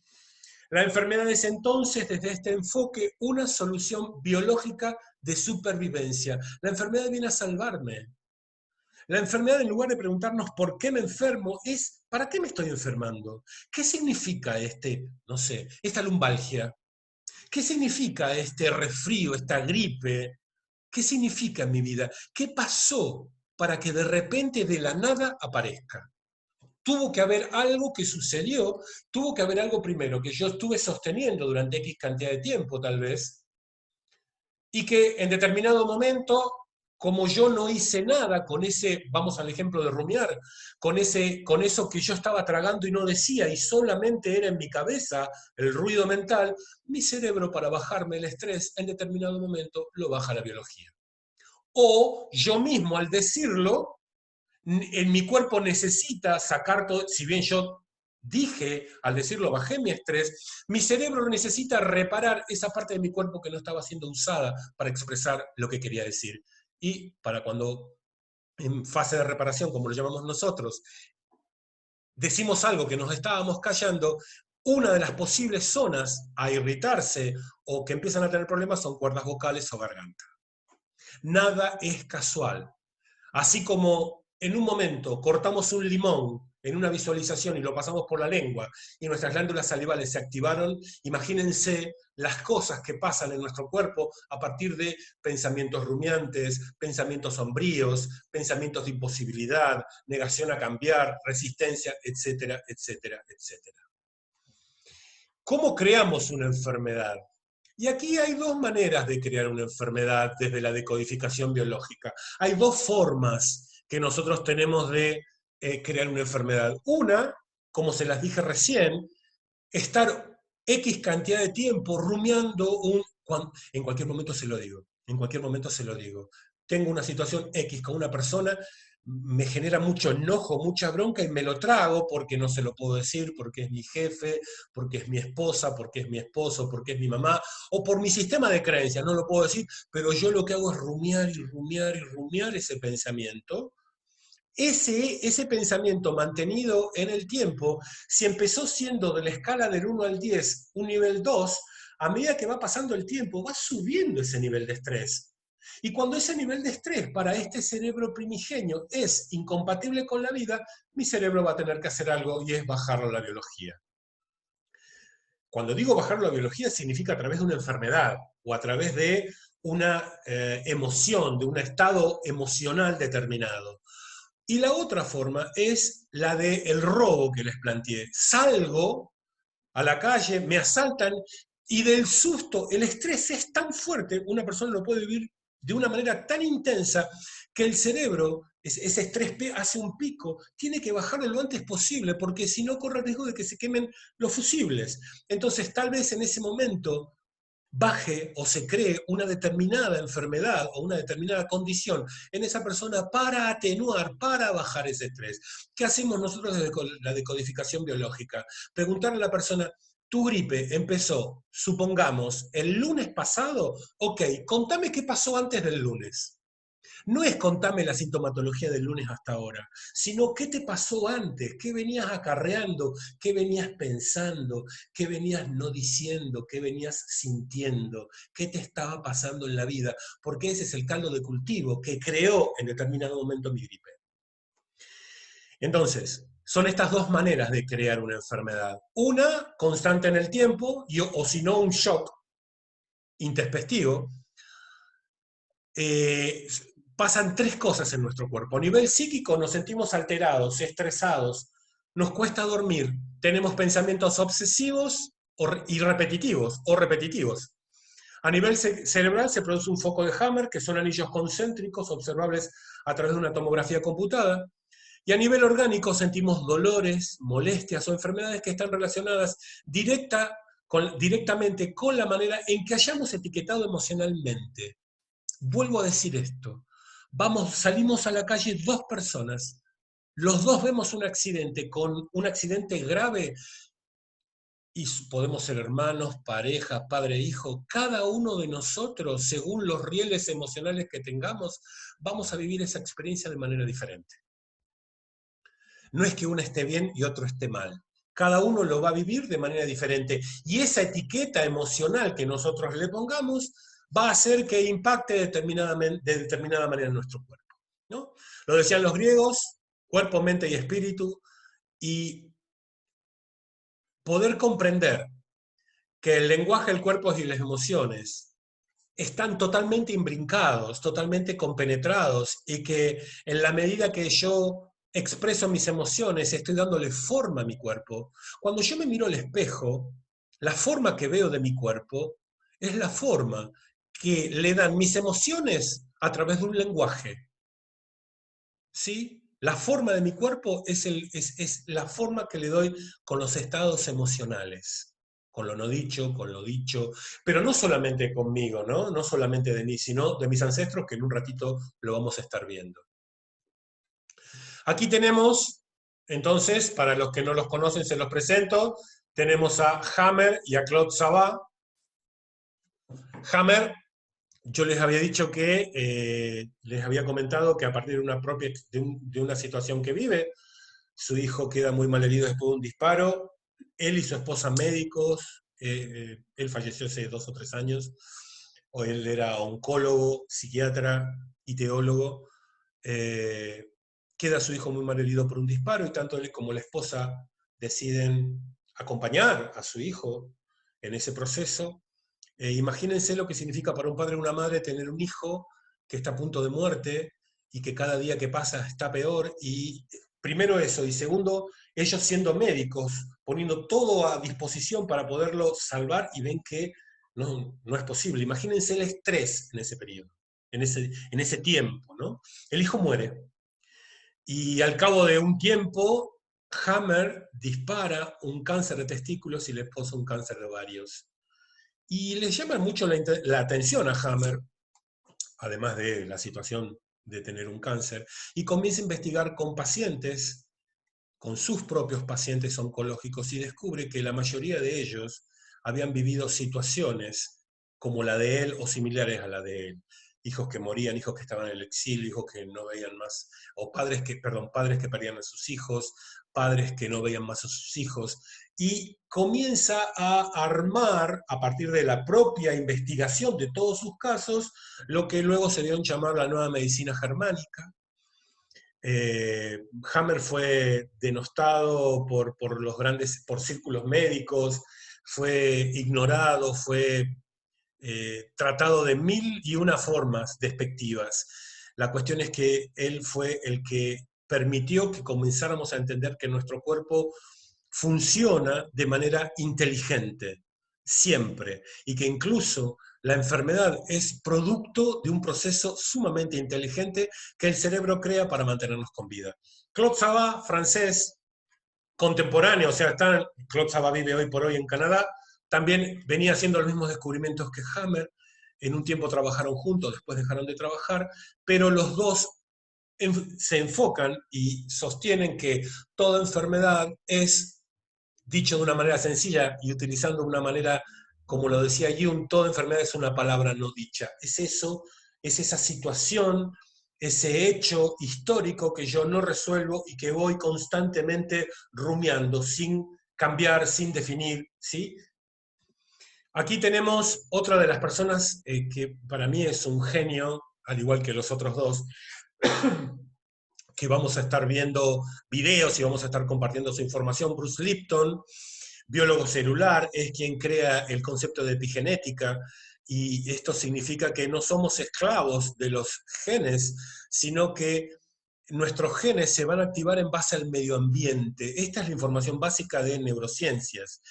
La enfermedad es entonces, desde este enfoque, una solución biológica de supervivencia. La enfermedad viene a salvarme. La enfermedad, en lugar de preguntarnos por qué me enfermo, es ¿para qué me estoy enfermando? ¿Qué significa no sé, esta lumbalgia? ¿Qué significa este resfrío, esta gripe? ¿Qué significa en mi vida? ¿Qué pasó para que de repente de la nada aparezca? Tuvo que haber algo que sucedió, tuvo que haber algo primero que yo estuve sosteniendo durante X cantidad de tiempo, tal vez, y que en determinado momento, como yo no hice nada con ese, vamos al ejemplo de rumiar, con eso que yo estaba tragando y no decía, y solamente era en mi cabeza el ruido mental, mi cerebro para bajarme el estrés en determinado momento lo baja la biología. o yo mismo al decirlo, en mi cuerpo necesita sacar todo, si bien yo dije, al decirlo, bajé mi estrés, mi cerebro necesita reparar esa parte de mi cuerpo que no estaba siendo usada para expresar lo que quería decir. Y para cuando en fase de reparación, como lo llamamos nosotros, decimos algo que nos estábamos callando, una de las posibles zonas a irritarse o que empiezan a tener problemas son cuerdas vocales o garganta. Nada es casual. Así como en un momento cortamos un limón en una visualización y lo pasamos por la lengua y nuestras glándulas salivales se activaron, imagínense las cosas que pasan en nuestro cuerpo a partir de pensamientos rumiantes, pensamientos sombríos, pensamientos de imposibilidad, negación a cambiar, resistencia, etcétera, etcétera, etcétera. ¿Cómo creamos una enfermedad? Y aquí hay dos maneras de crear una enfermedad desde la decodificación biológica. Hay dos formas que nosotros tenemos de crear una enfermedad. Una, como se las dije recién, estar X cantidad de tiempo rumiando en cualquier momento se lo digo, en cualquier momento se lo digo. Tengo una situación X con una persona, me genera mucho enojo, mucha bronca y me lo trago porque no se lo puedo decir, porque es mi jefe, porque es mi esposa, porque es mi esposo, porque es mi mamá, o por mi sistema de creencias, no lo puedo decir, pero yo lo que hago es rumiar y rumiar y rumiar ese pensamiento. Ese pensamiento mantenido en el tiempo, si empezó siendo de la escala del 1 al 10 un nivel 2, a medida que va pasando el tiempo va subiendo ese nivel de estrés. Y cuando ese nivel de estrés para este cerebro primigenio es incompatible con la vida, mi cerebro va a tener que hacer algo y es bajarlo a la biología. Cuando digo bajarlo a la biología significa a través de una enfermedad o a través de una emoción, de un estado emocional determinado. Y la otra forma es la del robo que les planteé. Salgo a la calle, me asaltan y del susto, el estrés es tan fuerte, una persona lo puede vivir de una manera tan intensa que el cerebro, ese estrés hace un pico, tiene que bajarlo lo antes posible porque si no corre el riesgo de que se quemen los fusibles. Entonces tal vez en ese momento baje o se cree una determinada enfermedad o una determinada condición en esa persona para atenuar, para bajar ese estrés. ¿Qué hacemos nosotros desde la decodificación biológica? Preguntarle a la persona, tu gripe empezó, supongamos, el lunes pasado, ok, contame qué pasó antes del lunes. No es contame la sintomatología del lunes hasta ahora, sino qué te pasó antes, qué venías acarreando, qué venías pensando, qué venías no diciendo, qué venías sintiendo, qué te estaba pasando en la vida, porque ese es el caldo de cultivo que creó en determinado momento mi gripe. Entonces, son estas dos maneras de crear una enfermedad. Una, constante en el tiempo, o si no, un shock introspectivo. eh, Pasan tres cosas en nuestro cuerpo. A nivel psíquico nos sentimos alterados, estresados, nos cuesta dormir, tenemos pensamientos obsesivos y repetitivos o repetitivos. A nivel cerebral se produce un foco de Hammer, que son anillos concéntricos observables a través de una tomografía computada. Y a nivel orgánico sentimos dolores, molestias o enfermedades que están relacionadas directamente con la manera en que hayamos etiquetado emocionalmente. Vuelvo a decir esto. Salimos a la calle dos personas. Los dos vemos un accidente con un accidente grave y podemos ser hermanos, pareja, padre, hijo. Cada uno de nosotros, según los rieles emocionales que tengamos, vamos a vivir esa experiencia de manera diferente. No es que uno esté bien y otro esté mal. Cada uno lo va a vivir de manera diferente. Y esa etiqueta emocional que nosotros le pongamos va a hacer que impacte de determinada manera en nuestro cuerpo, ¿no? Lo decían los griegos, cuerpo, mente y espíritu, y poder comprender que el lenguaje del cuerpo y las emociones están totalmente imbrincados, totalmente compenetrados, y que en la medida que yo expreso mis emociones, estoy dándole forma a mi cuerpo. Cuando yo me miro al espejo, la forma que veo de mi cuerpo es la forma que le dan mis emociones a través de un lenguaje. ¿Sí? La forma de mi cuerpo es la forma que le doy con los estados emocionales. con lo no dicho, con lo dicho, pero no solamente conmigo, ¿no? No solamente de mí, sino de mis ancestros, que en un ratito lo vamos a estar viendo. Aquí tenemos, entonces, para los que no los conocen, se los presento, tenemos a Hammer y a Claude Sabat. Hammer, yo les había dicho que, les había comentado que a partir de de una situación que vive, su hijo queda muy mal herido después de un disparo, él y su esposa médicos, él falleció hace 2 o 3 años, o él era oncólogo, psiquiatra y teólogo, eh, queda su hijo muy mal herido por un disparo y tanto él como la esposa deciden acompañar a su hijo en ese proceso. Imagínense lo que significa para un padre o una madre tener un hijo que está a punto de muerte y que cada día que pasa está peor. Y primero eso, y segundo, ellos siendo médicos, poniendo todo a disposición para poderlo salvar y ven que no es posible. Imagínense el estrés en ese periodo, en ese tiempo, ¿no? El hijo muere. Y al cabo de un tiempo, Hammer dispara un cáncer de testículos y la esposa un cáncer de ovarios. Y le llama mucho la atención a Hammer, además de la situación de tener un cáncer, y comienza a investigar con pacientes, con sus propios pacientes oncológicos, y descubre que la mayoría de ellos habían vivido situaciones como la de él o similares a la de él. Hijos que morían, hijos que estaban en el exilio, hijos que no veían más, o padres que perdían a sus hijos, padres que no veían más a sus hijos, y comienza a armar, a partir de la propia investigación de todos sus casos, lo que luego se dio en llamar la nueva medicina germánica. Hammer fue denostado por círculos médicos, fue ignorado, fue tratado de mil y una formas despectivas. La cuestión es que él fue el que permitió que comenzáramos a entender que nuestro cuerpo funciona de manera inteligente, siempre, y que incluso la enfermedad es producto de un proceso sumamente inteligente que el cerebro crea para mantenernos con vida. Claude Sabat, francés, contemporáneo, o sea, Claude Sabat vive hoy por hoy en Canadá, también venía haciendo los mismos descubrimientos que Hammer, en un tiempo trabajaron juntos, después dejaron de trabajar, pero los dos se enfocan y sostienen que toda enfermedad es, dicho de una manera sencilla y utilizando una manera, como lo decía Jung, toda enfermedad es una palabra no dicha. Es eso, es esa situación, ese hecho histórico que yo no resuelvo y que voy constantemente rumiando, sin cambiar, sin definir, ¿sí? Aquí tenemos otra de las personas que para mí es un genio, al igual que los otros dos, que vamos a estar viendo videos y vamos a estar compartiendo su información. Bruce Lipton, biólogo celular, es quien crea el concepto de epigenética, y esto significa que no somos esclavos de los genes, sino que nuestros genes se van a activar en base al medio ambiente. Esta es la información básica de neurociencias.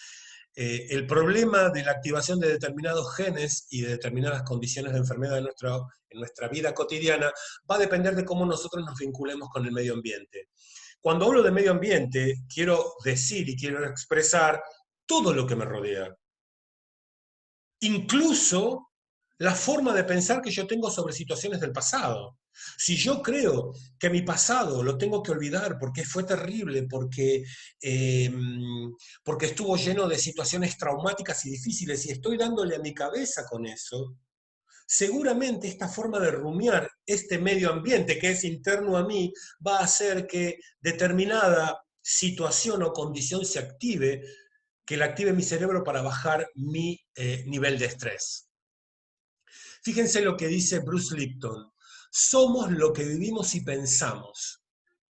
El problema de la activación de determinados genes y de determinadas condiciones de enfermedad en nuestra vida cotidiana va a depender de cómo nosotros nos vinculemos con el medio ambiente. Cuando hablo de medio ambiente, quiero decir y quiero expresar todo lo que me rodea, incluso la forma de pensar que yo tengo sobre situaciones del pasado. Si yo creo que mi pasado lo tengo que olvidar porque fue terrible, eh, porque estuvo lleno de situaciones traumáticas y difíciles y estoy dándole a mi cabeza con eso, seguramente esta forma de rumiar este medio ambiente que es interno a mí va a hacer que determinada situación o condición se active, que la active mi cerebro para bajar mi nivel de estrés. Fíjense lo que dice Bruce Lipton. Somos lo que vivimos y pensamos.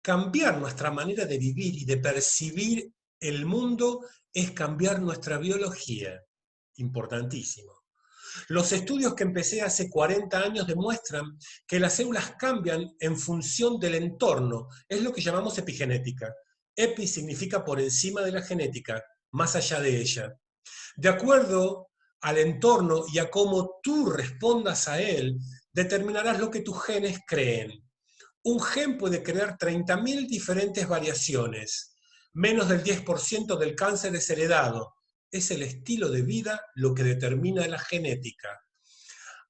Cambiar nuestra manera de vivir y de percibir el mundo es cambiar nuestra biología. Importantísimo. Los estudios que empecé hace 40 años demuestran que las células cambian en función del entorno. Es lo que llamamos epigenética. Epi significa por encima de la genética, más allá de ella. De acuerdo al entorno y a cómo tú respondas a él, determinarás lo que tus genes creen. Un gen puede crear 30.000 diferentes variaciones. Menos del 10% del cáncer es heredado. es el estilo de vida lo que determina la genética.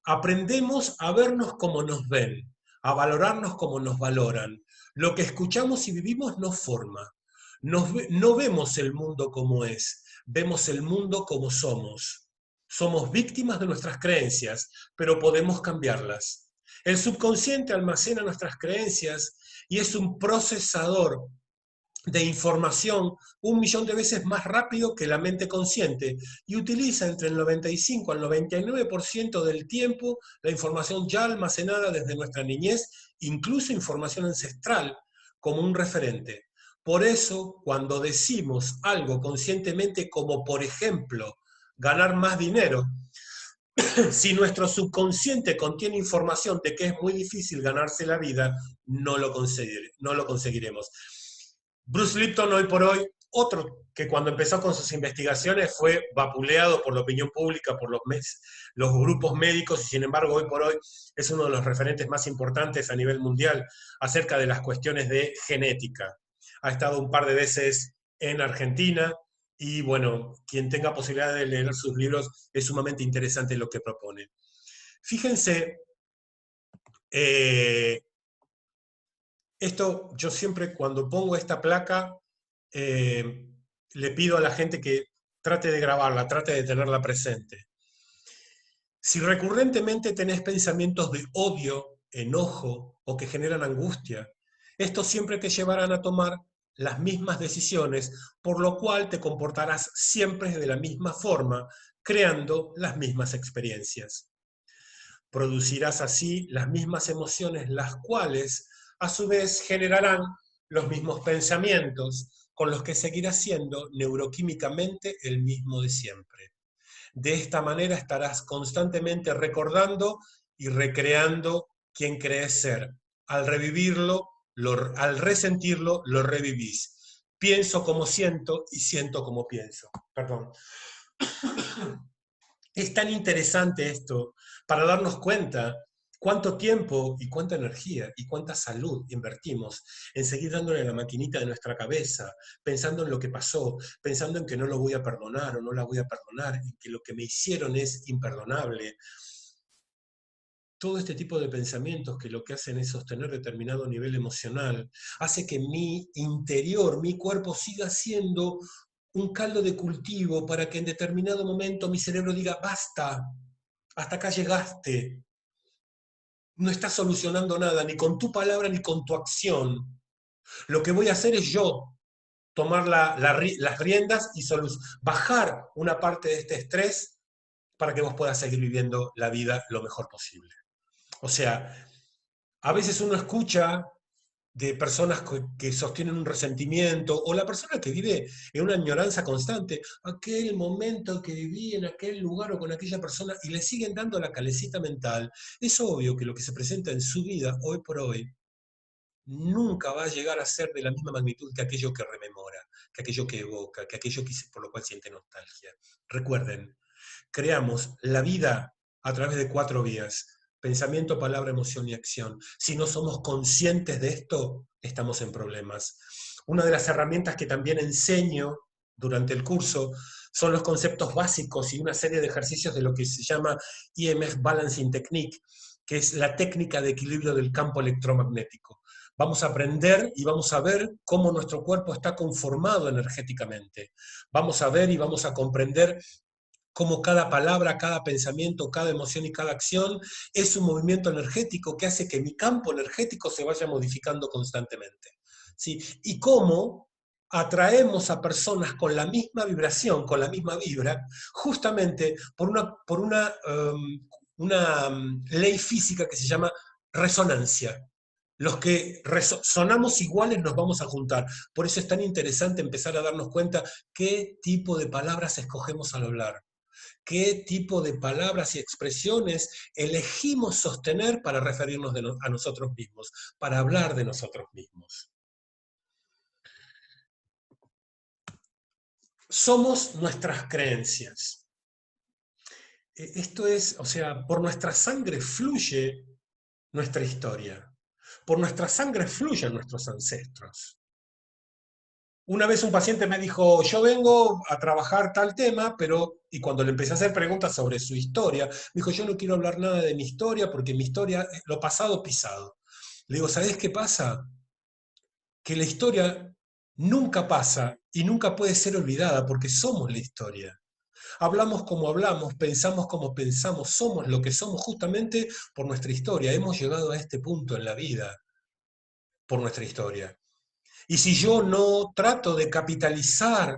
Aprendemos a vernos como nos ven, a valorarnos como nos valoran. Lo que escuchamos y vivimos nos forma. No vemos el mundo como es, vemos el mundo como somos. Somos víctimas de nuestras creencias, pero podemos cambiarlas. El subconsciente almacena nuestras creencias y es un procesador de información 1 millón de veces más rápido que la mente consciente y utiliza entre el 95 al 99% del tiempo la información ya almacenada desde nuestra niñez, incluso información ancestral, como un referente. Por eso, cuando decimos algo conscientemente, como por ejemplo, ganar más dinero, si nuestro subconsciente contiene información de que es muy difícil ganarse la vida, no lo conseguiremos. Bruce Lipton, hoy por hoy, otro que cuando empezó con sus investigaciones fue vapuleado por la opinión pública, por los grupos médicos, y sin embargo hoy por hoy es uno de los referentes más importantes a nivel mundial acerca de las cuestiones de genética. Ha estado un par de veces en Argentina y bueno, quien tenga posibilidad de leer sus libros es sumamente interesante lo que propone. Fíjense, esto yo siempre cuando pongo esta placa le pido a la gente que trate de grabarla, trate de tenerla presente. Si recurrentemente tenés pensamientos de odio, enojo o que generan angustia, estos siempre te llevarán a tomar las mismas decisiones, por lo cual te comportarás siempre de la misma forma, creando las mismas experiencias. Producirás así las mismas emociones, las cuales a su vez generarán los mismos pensamientos, con los que seguirás siendo neuroquímicamente el mismo de siempre. De esta manera estarás constantemente recordando y recreando quién crees ser. Al revivirlo, al resentirlo, lo revivís. Pienso como siento y siento como pienso. Perdón. Es tan interesante esto para darnos cuenta cuánto tiempo y cuánta energía y cuánta salud invertimos en seguir dándole a la maquinita de nuestra cabeza, pensando en lo que pasó, pensando en que no lo voy a perdonar o no la voy a perdonar, en que lo que me hicieron es imperdonable. Todo este tipo de pensamientos que lo que hacen es sostener determinado nivel emocional, hace que mi interior, mi cuerpo siga siendo un caldo de cultivo para que en determinado momento mi cerebro diga, basta, hasta acá llegaste, no estás solucionando nada, ni con tu palabra ni con tu acción. Lo que voy a hacer es yo tomar las riendas y bajar una parte de este estrés para que vos puedas seguir viviendo la vida lo mejor posible. O sea, a veces uno escucha de personas que sostienen un resentimiento, o la persona que vive en una añoranza constante, aquel momento que viví en aquel lugar o con aquella persona, y le siguen dando la calecita mental. Es obvio que lo que se presenta en su vida hoy por hoy nunca va a llegar a ser de la misma magnitud que aquello que rememora, que aquello que evoca, que aquello por lo cual siente nostalgia. Recuerden, creamos la vida a través de 4 vías: pensamiento, palabra, emoción y acción. Si no somos conscientes de esto, estamos en problemas. Una de las herramientas que también enseño durante el curso son los conceptos básicos y una serie de ejercicios de lo que se llama EMF Balancing Technique, que es la técnica de equilibrio del campo electromagnético. Vamos a aprender y vamos a ver cómo nuestro cuerpo está conformado energéticamente. Vamos a ver y vamos a comprender cómo cada palabra, cada pensamiento, cada emoción y cada acción es un movimiento energético que hace que mi campo energético se vaya modificando constantemente. ¿Sí? Y cómo atraemos a personas con la misma vibración, con la misma vibra, justamente por una ley física que se llama resonancia. Los que sonamos iguales nos vamos a juntar. Por eso es tan interesante empezar a darnos cuenta qué tipo de palabras escogemos al hablar, qué tipo de palabras y expresiones elegimos sostener para referirnos a nosotros mismos, para hablar de nosotros mismos. Somos nuestras creencias. Esto es, o sea, por nuestra sangre fluye nuestra historia. Por nuestra sangre fluyen nuestros ancestros. Una vez un paciente me dijo, yo vengo a trabajar tal tema, pero, y cuando le empecé a hacer preguntas sobre su historia, me dijo, yo no quiero hablar nada de mi historia porque mi historia es lo pasado pisado. Le digo, ¿sabés qué pasa? Que la historia nunca pasa y nunca puede ser olvidada porque somos la historia. Hablamos como hablamos, pensamos como pensamos, somos lo que somos justamente por nuestra historia. Hemos llegado a este punto en la vida por nuestra historia. Y si yo no trato de capitalizar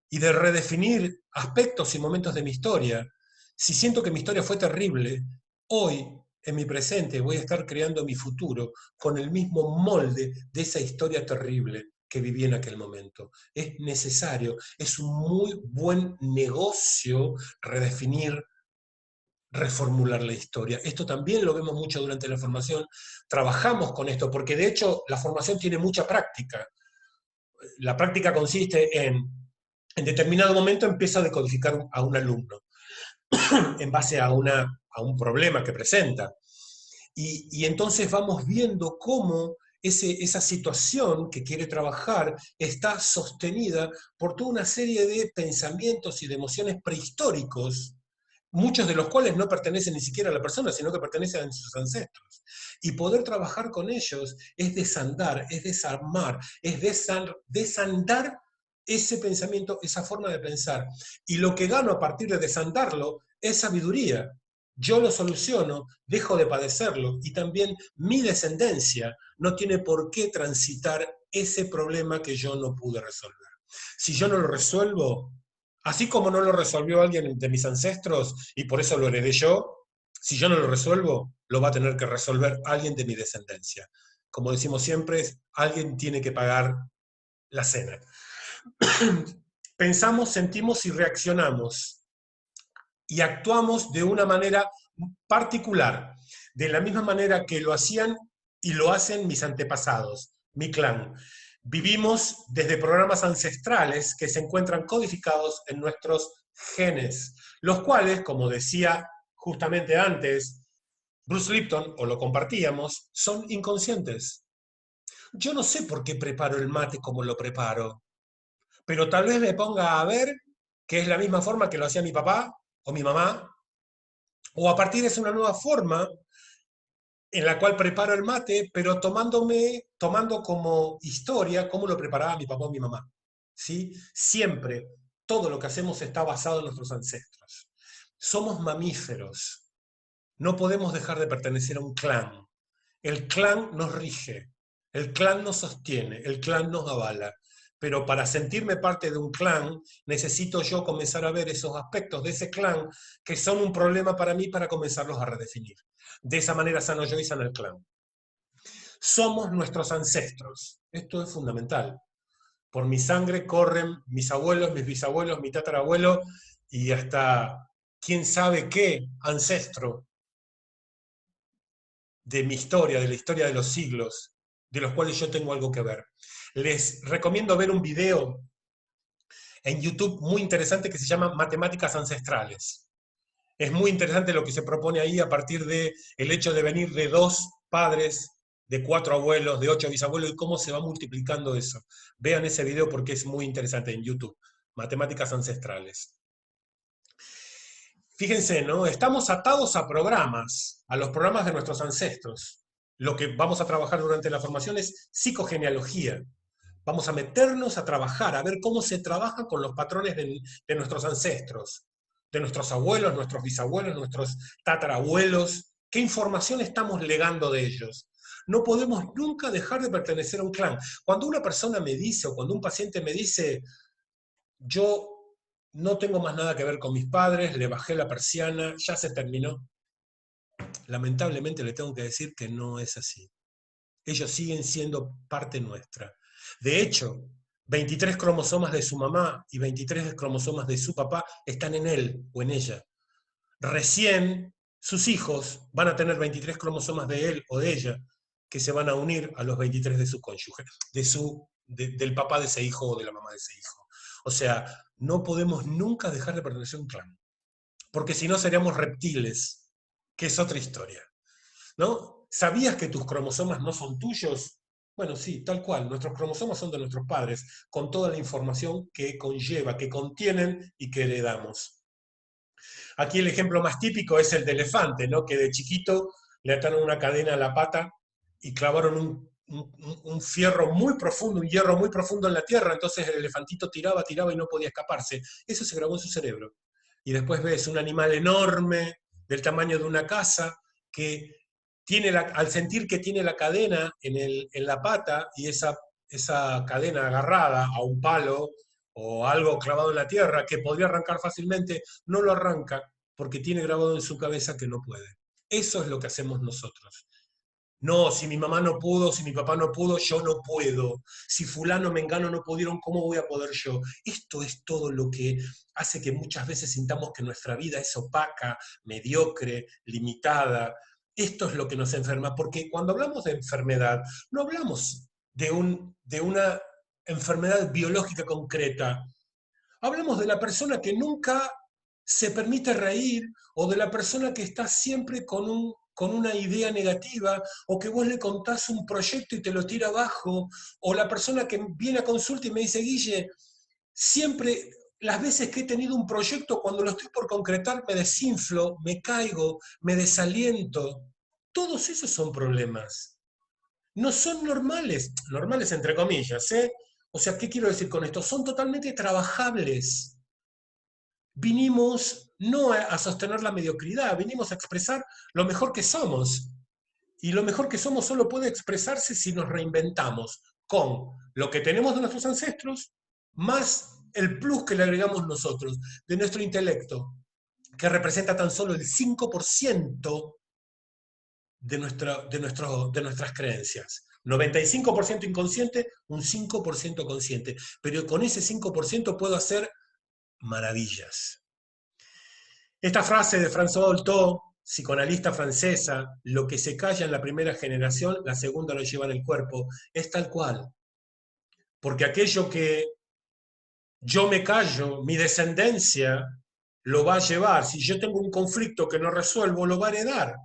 y de redefinir aspectos y momentos de mi historia, si siento que mi historia fue terrible, hoy, en mi presente, voy a estar creando mi futuro con el mismo molde de esa historia terrible que viví en aquel momento. Es necesario, es un muy buen negocio redefinir, reformular la historia. Esto también lo vemos mucho durante la formación. Trabajamos con esto, porque de hecho la formación tiene mucha práctica. La práctica consiste en determinado momento empieza a decodificar a un alumno en base a un problema que presenta. Y entonces vamos viendo cómo esa situación que quiere trabajar está sostenida por toda una serie de pensamientos y de emociones prehistóricos, muchos de los cuales no pertenecen ni siquiera a la persona, sino que pertenecen a sus ancestros. Y poder trabajar con ellos es desandar, es desarmar, es desandar ese pensamiento, esa forma de pensar. Y lo que gano a partir de desandarlo es sabiduría. Yo lo soluciono, dejo de padecerlo y también mi descendencia no tiene por qué transitar ese problema que yo no pude resolver. Si yo no lo resuelvo, así como no lo resolvió alguien de mis ancestros y por eso lo heredé yo, si yo no lo resuelvo, lo va a tener que resolver alguien de mi descendencia. Como decimos siempre, alguien tiene que pagar la cena. Pensamos, sentimos y reaccionamos y actuamos de una manera particular, de la misma manera que lo hacían y lo hacen mis antepasados, mi clan. Vivimos desde programas ancestrales que se encuentran codificados en nuestros genes, los cuales, como decía justamente antes Bruce Lipton, o lo compartíamos, son inconscientes. Yo no sé por qué preparo el mate como lo preparo, pero tal vez me ponga a ver que es la misma forma que lo hacía mi papá o mi mamá, o a partir de una nueva forma en la cual preparo el mate, pero tomando como historia cómo lo preparaba mi papá o mi mamá. ¿Sí? Siempre, todo lo que hacemos está basado en nuestros ancestros. Somos mamíferos, no podemos dejar de pertenecer a un clan. El clan nos rige, el clan nos sostiene, el clan nos avala. Pero para sentirme parte de un clan, necesito yo comenzar a ver esos aspectos de ese clan que son un problema para mí para comenzarlos a redefinir. De esa manera sano yo y sano el clan. Somos nuestros ancestros. Esto es fundamental. Por mi sangre corren mis abuelos, mis bisabuelos, mi tatarabuelo y hasta quién sabe qué ancestro de mi historia, de la historia de los siglos, de los cuales yo tengo algo que ver. Les recomiendo ver un video en YouTube muy interesante que se llama Matemáticas Ancestrales. Es muy interesante lo que se propone ahí a partir del hecho de venir de dos padres, de cuatro abuelos, de ocho bisabuelos y cómo se va multiplicando eso. Vean ese video porque es muy interesante en YouTube. Matemáticas Ancestrales. Fíjense, ¿no? Estamos atados a programas, a los programas de nuestros ancestros. Lo que vamos a trabajar durante la formación es psicogenealogía. Vamos a meternos a trabajar, a ver cómo se trabaja con los patrones de nuestros ancestros, de nuestros abuelos, nuestros bisabuelos, nuestros tatarabuelos. ¿Qué información estamos legando de ellos? No podemos nunca dejar de pertenecer a un clan. Cuando una persona me dice o cuando un paciente me dice, yo no tengo más nada que ver con mis padres, le bajé la persiana, ya se terminó. Lamentablemente le tengo que decir que no es así. Ellos siguen siendo parte nuestra. De hecho, 23 cromosomas de su mamá y 23 cromosomas de su papá están en él o en ella. Recién sus hijos van a tener 23 cromosomas de él o de ella que se van a unir a los 23 de su cónyuge, del papá de ese hijo o de la mamá de ese hijo. O sea, no podemos nunca dejar de pertenecer a un clan, porque si no seríamos reptiles, que es otra historia, ¿no? ¿Sabías que tus cromosomas no son tuyos? Bueno, sí, tal cual. Nuestros cromosomas son de nuestros padres, con toda la información que conlleva, que contienen y que heredamos. Aquí el ejemplo más típico es el de elefante, ¿no? Que de chiquito le ataron una cadena a la pata y clavaron un fierro muy profundo, un hierro muy profundo en la tierra, entonces el elefantito tiraba, tiraba y no podía escaparse. Eso se grabó en su cerebro. Y después ves un animal enorme, del tamaño de una casa, que tiene al sentir que tiene la cadena en la pata y esa cadena agarrada a un palo o algo clavado en la tierra que podría arrancar fácilmente, no lo arranca porque tiene grabado en su cabeza que no puede. Eso es lo que hacemos nosotros. No, si mi mamá no pudo, si mi papá no pudo, yo no puedo. Si fulano, mengano no pudieron, ¿cómo voy a poder yo? Esto es todo lo que hace que muchas veces sintamos que nuestra vida es opaca, mediocre, limitada. Esto es lo que nos enferma, porque cuando hablamos de enfermedad, no hablamos de una enfermedad biológica concreta. Hablamos de la persona que nunca se permite reír o de la persona que está siempre con una idea negativa o que vos le contás un proyecto y te lo tira abajo o la persona que viene a consulta y me dice, Guille, siempre las veces que he tenido un proyecto, cuando lo estoy por concretar, me desinflo, me caigo, me desaliento. Todos esos son problemas. No son normales, normales entre comillas, ¿eh? O sea, ¿qué quiero decir con esto? Son totalmente trabajables. Vinimos no a sostener la mediocridad, vinimos a expresar lo mejor que somos. Y lo mejor que somos solo puede expresarse si nos reinventamos con lo que tenemos de nuestros ancestros, más el plus que le agregamos nosotros, de nuestro intelecto, que representa tan solo el 5% de nuestras creencias. 95% inconsciente, un 5% consciente. Pero con ese 5% puedo hacer maravillas. Esta frase de François Dolto, psicoanalista francesa, lo que se calla en la primera generación, la segunda lo lleva en el cuerpo, es tal cual. Porque aquello que yo me callo, mi descendencia lo va a llevar. Si yo tengo un conflicto que no resuelvo, lo va a heredar.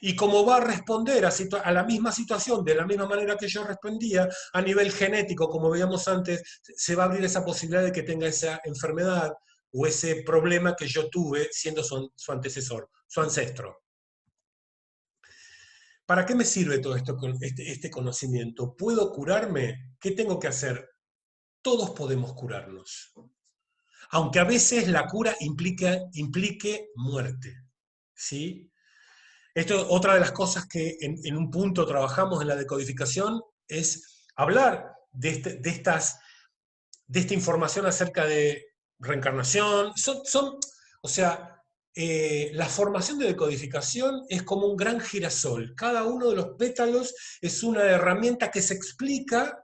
Y como va a responder a la misma situación de la misma manera que yo respondía, a nivel genético, como veíamos antes, se va a abrir esa posibilidad de que tenga esa enfermedad o ese problema que yo tuve siendo su antecesor, su ancestro. ¿Para qué me sirve todo esto, este conocimiento? ¿Puedo curarme? ¿Qué tengo que hacer? Todos podemos curarnos. Aunque a veces la cura implique muerte. ¿Sí? Esto, otra de las cosas que en un punto trabajamos en la decodificación es hablar de esta información acerca de reencarnación. O sea, la formación de decodificación es como un gran girasol. Cada uno de los pétalos es una herramienta que se explica.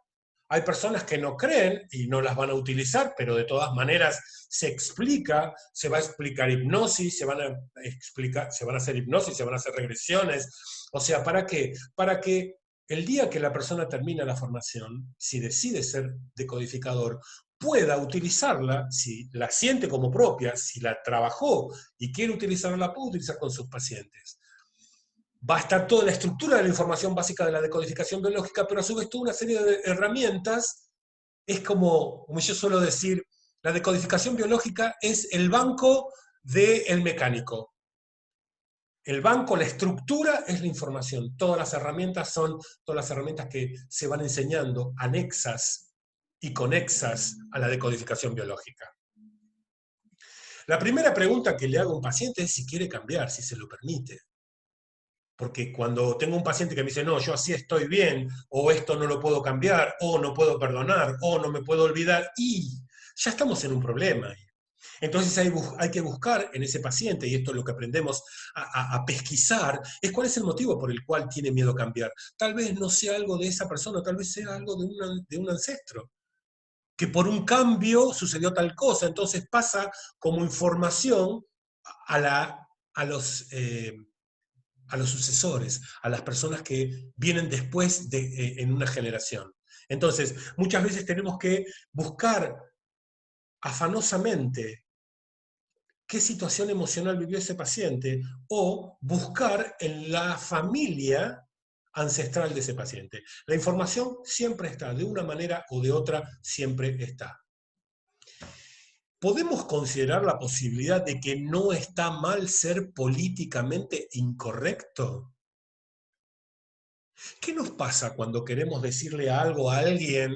Hay personas que no creen y no las van a utilizar, pero de todas maneras se explica, se va a explicar hipnosis, se van a hacer hipnosis, se van a hacer regresiones. O sea, ¿para qué? Para que el día que la persona termina la formación, si decide ser decodificador, pueda utilizarla, si la siente como propia, si la trabajó y quiere utilizarla, la puede utilizar con sus pacientes. Va a estar toda la estructura de la información básica de la decodificación biológica, pero a su vez toda una serie de herramientas. Es como yo suelo decir, la decodificación biológica es el banco del mecánico. El banco, la estructura es la información. Todas las herramientas son todas las herramientas que se van enseñando, anexas y conexas a la decodificación biológica. La primera pregunta que le hago a un paciente es si quiere cambiar, si se lo permite. Porque cuando tengo un paciente que me dice, no, yo así estoy bien, o esto no lo puedo cambiar, o no puedo perdonar, o no me puedo olvidar, y ya estamos en un problema. Entonces hay que buscar en ese paciente, y esto es lo que aprendemos a pesquisar, es cuál es el motivo por el cual tiene miedo a cambiar. Tal vez no sea algo de esa persona, tal vez sea algo de un ancestro, que por un cambio sucedió tal cosa, entonces pasa como información a, la, a los... a los sucesores, a las personas que vienen después en una generación. Entonces, muchas veces tenemos que buscar afanosamente qué situación emocional vivió ese paciente o buscar en la familia ancestral de ese paciente. La información siempre está, de una manera o de otra, siempre está. ¿Podemos considerar la posibilidad de que no está mal ser políticamente incorrecto? ¿Qué nos pasa cuando queremos decirle algo a alguien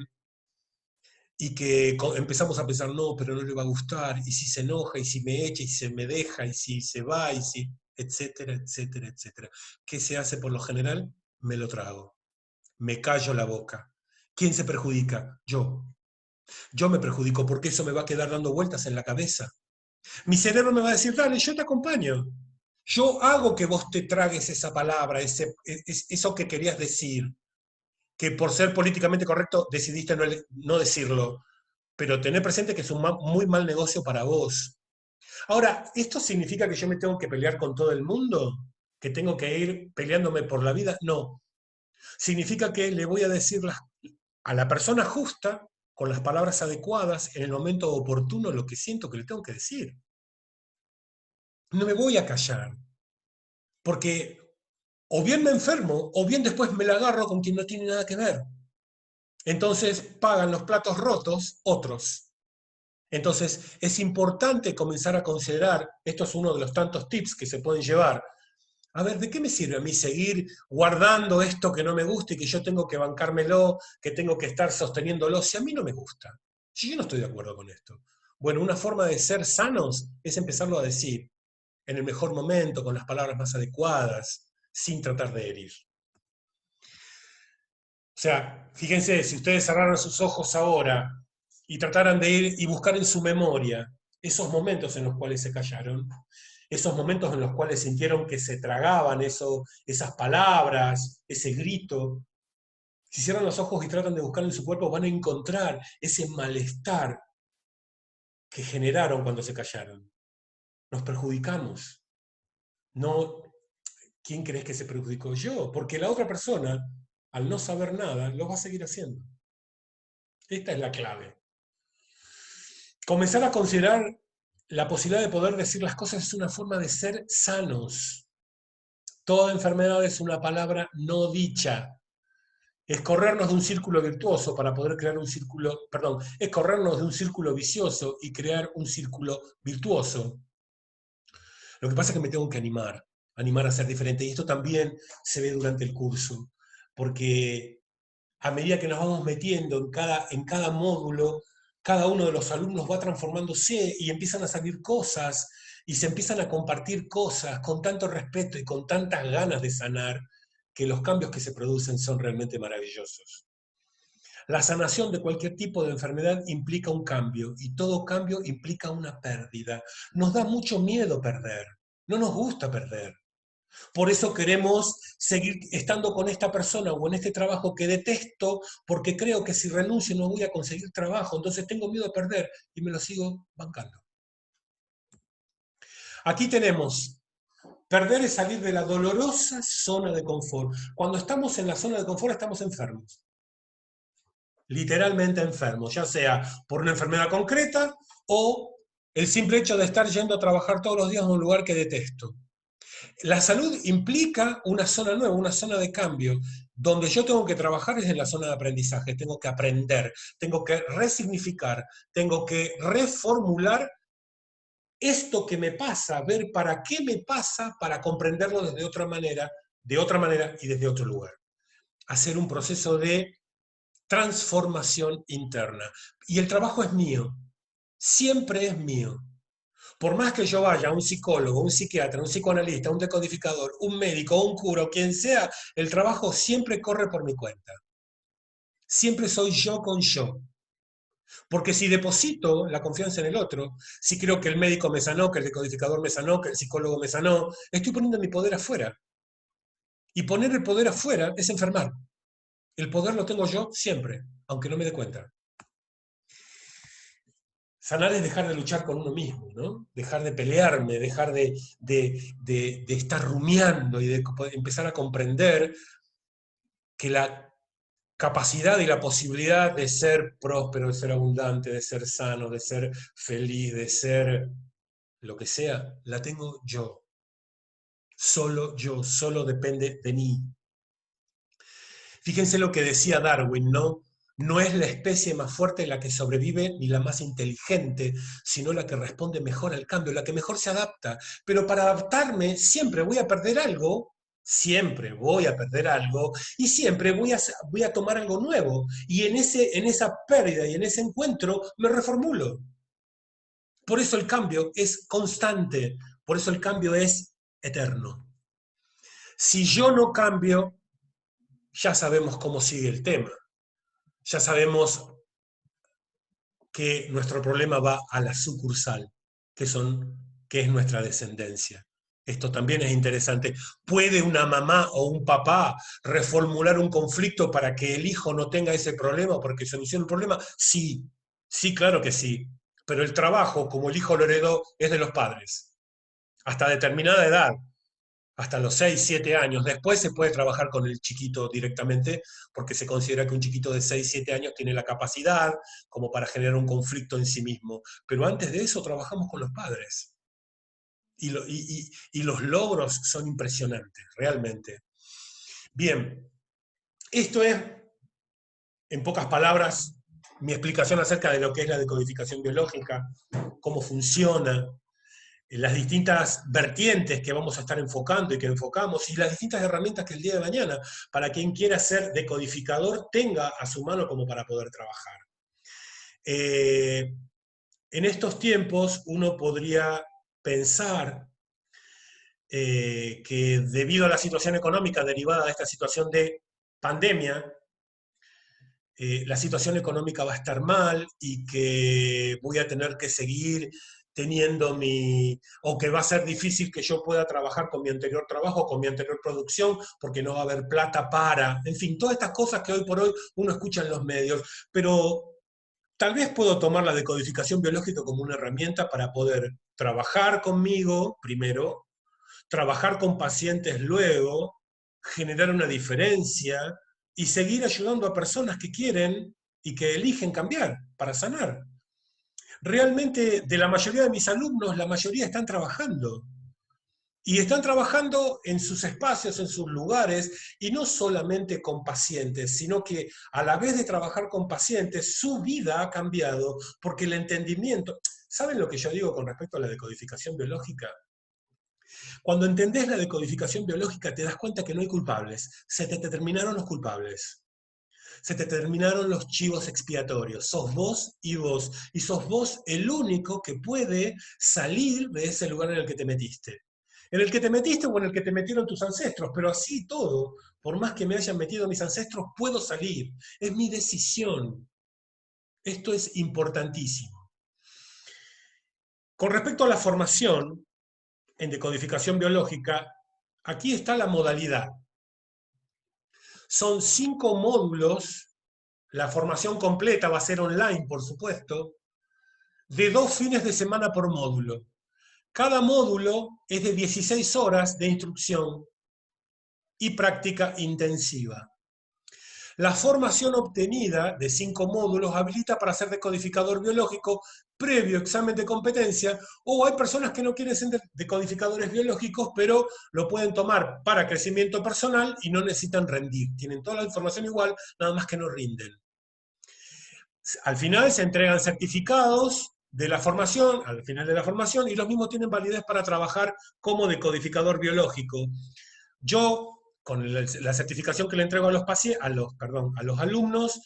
y que empezamos a pensar, no, pero no le va a gustar, y si se enoja, y si me echa, y si se me deja, y si se va, y si, etcétera, etcétera, etcétera? ¿Qué se hace por lo general? Me lo trago, me callo la boca. ¿Quién se perjudica? Yo. Yo me perjudico porque eso me va a quedar dando vueltas en la cabeza. Mi cerebro me va a decir, dale, yo te acompaño. Yo hago que vos te tragues esa palabra, eso que querías decir, que por ser políticamente correcto decidiste no decirlo, pero tener presente que es un muy mal negocio para vos. Ahora, ¿esto significa que yo me tengo que pelear con todo el mundo? ¿Que tengo que ir peleándome por la vida? No. Significa que le voy a decir a la persona justa, con las palabras adecuadas, en el momento oportuno, lo que siento que le tengo que decir. No me voy a callar, porque o bien me enfermo, o bien después me la agarro con quien no tiene nada que ver. Entonces pagan los platos rotos otros. Entonces es importante comenzar a considerar, esto es uno de los tantos tips que se pueden llevar, a ver, ¿de qué me sirve a mí seguir guardando esto que no me gusta y que yo tengo que bancármelo, que tengo que estar sosteniéndolo, si a mí no me gusta? Si yo no estoy de acuerdo con esto. Bueno, una forma de ser sanos es empezarlo a decir en el mejor momento, con las palabras más adecuadas, sin tratar de herir. O sea, fíjense, si ustedes cerraran sus ojos ahora y trataran de ir y buscar en su memoria esos momentos en los cuales se callaron, esos momentos en los cuales sintieron que se tragaban esas palabras, ese grito, si cierran los ojos y tratan de buscar en su cuerpo, van a encontrar ese malestar que generaron cuando se callaron. Nos perjudicamos. No, ¿quién crees que se perjudicó? Yo, porque la otra persona, al no saber nada, lo va a seguir haciendo. Esta es la clave. Comenzar a considerar la posibilidad de poder decir las cosas es una forma de ser sanos. Toda enfermedad es una palabra no dicha. Es corrernos de un círculo virtuoso para poder crear un círculo, perdón, es corrernos de un círculo vicioso y crear un círculo virtuoso. Lo que pasa es que me tengo que animar a ser diferente. Y esto también se ve durante el curso, porque a medida que nos vamos metiendo en cada módulo, cada uno de los alumnos va transformándose y empiezan a salir cosas y se empiezan a compartir cosas con tanto respeto y con tantas ganas de sanar que los cambios que se producen son realmente maravillosos. La sanación de cualquier tipo de enfermedad implica un cambio y todo cambio implica una pérdida. Nos da mucho miedo perder, no nos gusta perder. Por eso queremos seguir estando con esta persona o en este trabajo que detesto porque creo que si renuncio no voy a conseguir trabajo, entonces tengo miedo a perder y me lo sigo bancando. Aquí tenemos, perder es salir de la dolorosa zona de confort. Cuando estamos en la zona de confort estamos enfermos, literalmente enfermos, ya sea por una enfermedad concreta o el simple hecho de estar yendo a trabajar todos los días en un lugar que detesto. La salud implica una zona nueva, una zona de cambio. Donde yo tengo que trabajar es en la zona de aprendizaje, tengo que aprender, tengo que resignificar, tengo que reformular esto que me pasa, ver para qué me pasa para comprenderlo desde de otra manera y desde otro lugar. Hacer un proceso de transformación interna. Y el trabajo es mío, siempre es mío. Por más que yo vaya a un psicólogo, un psiquiatra, un psicoanalista, un decodificador, un médico, un cura, o quien sea, el trabajo siempre corre por mi cuenta. Siempre soy yo con yo. Porque si deposito la confianza en el otro, si creo que el médico me sanó, que el decodificador me sanó, que el psicólogo me sanó, estoy poniendo mi poder afuera. Y poner el poder afuera es enfermar. El poder lo tengo yo siempre, aunque no me dé cuenta. Sanar es dejar de luchar con uno mismo, ¿no? Dejar de pelearme, dejar de estar rumiando y de empezar a comprender que la capacidad y la posibilidad de ser próspero, de ser abundante, de ser sano, de ser feliz, de ser lo que sea, la tengo yo. Solo yo, solo depende de mí. Fíjense lo que decía Darwin, ¿no? No es la especie más fuerte la que sobrevive ni la más inteligente, sino la que responde mejor al cambio, la que mejor se adapta. Pero para adaptarme siempre voy a perder algo, siempre voy a perder algo y siempre voy a tomar algo nuevo. Y en esa pérdida y en ese encuentro me reformulo. Por eso el cambio es constante, por eso el cambio es eterno. Si yo no cambio, ya sabemos cómo sigue el tema. Ya sabemos que nuestro problema va a la sucursal, que es nuestra descendencia. Esto también es interesante. ¿Puede una mamá o un papá reformular un conflicto para que el hijo no tenga ese problema, porque solucione el problema? Sí, sí, claro que sí. Pero el trabajo, como el hijo lo heredó, es de los padres, hasta determinada edad, hasta los 6 7 años. Después se puede trabajar con el chiquito directamente, porque se considera que un chiquito de 6 7 años tiene la capacidad como para generar un conflicto en sí mismo. Pero antes de eso trabajamos con los padres. Y los logros son impresionantes, realmente. Bien, esto es, en pocas palabras, mi explicación acerca de lo que es la decodificación biológica, cómo funciona, las distintas vertientes que vamos a estar enfocando y que enfocamos, y las distintas herramientas que el día de mañana, para quien quiera ser decodificador, tenga a su mano como para poder trabajar. En estos tiempos uno podría pensar que debido a la situación económica derivada de esta situación de pandemia, la situación económica va a estar mal y que voy a tener que seguir teniendo o que va a ser difícil que yo pueda trabajar con mi anterior trabajo, con mi anterior producción, porque no va a haber plata para, en fin, todas estas cosas que hoy por hoy uno escucha en los medios, pero tal vez puedo tomar la decodificación biológica como una herramienta para poder trabajar conmigo primero, trabajar con pacientes luego, generar una diferencia y seguir ayudando a personas que quieren y que eligen cambiar para sanar. Realmente, de la mayoría de mis alumnos, la mayoría están trabajando. Y están trabajando en sus espacios, en sus lugares, y no solamente con pacientes, sino que a la vez de trabajar con pacientes, su vida ha cambiado porque el entendimiento... ¿Saben lo que yo digo con respecto a la decodificación biológica? Cuando entendés la decodificación biológica te das cuenta que no hay culpables, se te terminaron los culpables. Se te terminaron los chivos expiatorios. Sos vos, y sos vos el único que puede salir de ese lugar en el que te metiste. En el que te metiste o en el que te metieron tus ancestros, pero así todo, por más que me hayan metido mis ancestros, puedo salir. Es mi decisión. Esto es importantísimo. Con respecto a la formación en decodificación biológica, aquí está la modalidad. Son 5 módulos, la formación completa va a ser online, por supuesto, de 2 fines de semana por módulo. Cada módulo es de 16 horas de instrucción y práctica intensiva. La formación obtenida de 5 módulos habilita para ser decodificador biológico previo examen de competencia, o hay personas que no quieren ser decodificadores biológicos, pero lo pueden tomar para crecimiento personal y no necesitan rendir. Tienen toda la información igual, nada más que no rinden. Al final se entregan certificados de la formación, al final de la formación, y los mismos tienen validez para trabajar como decodificador biológico. Yo, con la certificación que le entrego a los alumnos,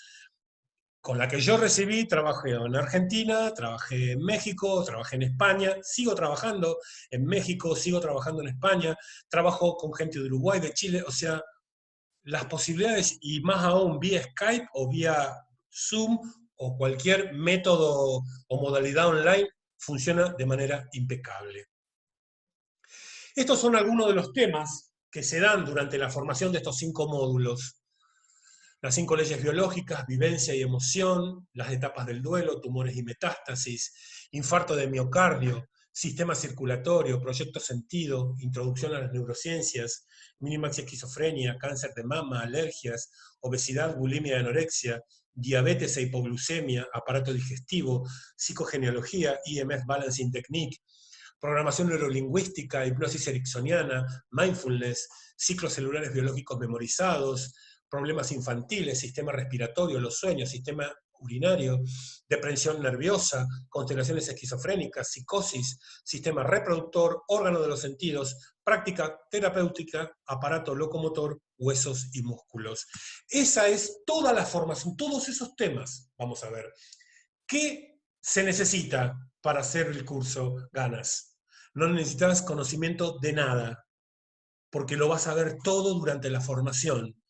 con la que yo recibí, trabajé en Argentina, trabajé en México, trabajé en España, sigo trabajando en México, sigo trabajando en España, trabajo con gente de Uruguay, de Chile, o sea, las posibilidades, y más aún vía Skype o vía Zoom o cualquier método o modalidad online, funciona de manera impecable. Estos son algunos de los temas que se dan durante la formación de estos 5 módulos. Las 5 leyes biológicas, vivencia y emoción, las etapas del duelo, tumores y metástasis, infarto de miocardio, sistema circulatorio, proyecto sentido, introducción a las neurociencias, Minimax y esquizofrenia, cáncer de mama, alergias, obesidad, bulimia y anorexia, diabetes e hipoglucemia, aparato digestivo, psicogenealogía, IMF Balancing Technique, programación neurolingüística, hipnosis ericksoniana, mindfulness, ciclos celulares biológicos memorizados, problemas infantiles, sistema respiratorio, los sueños, sistema urinario, depresión nerviosa, constelaciones esquizofrénicas, psicosis, sistema reproductor, órgano de los sentidos, práctica terapéutica, aparato locomotor, huesos y músculos. Esa es toda la formación, todos esos temas vamos a ver. ¿Qué se necesita para hacer el curso Ganas? No necesitas conocimiento de nada, porque lo vas a ver todo durante la formación,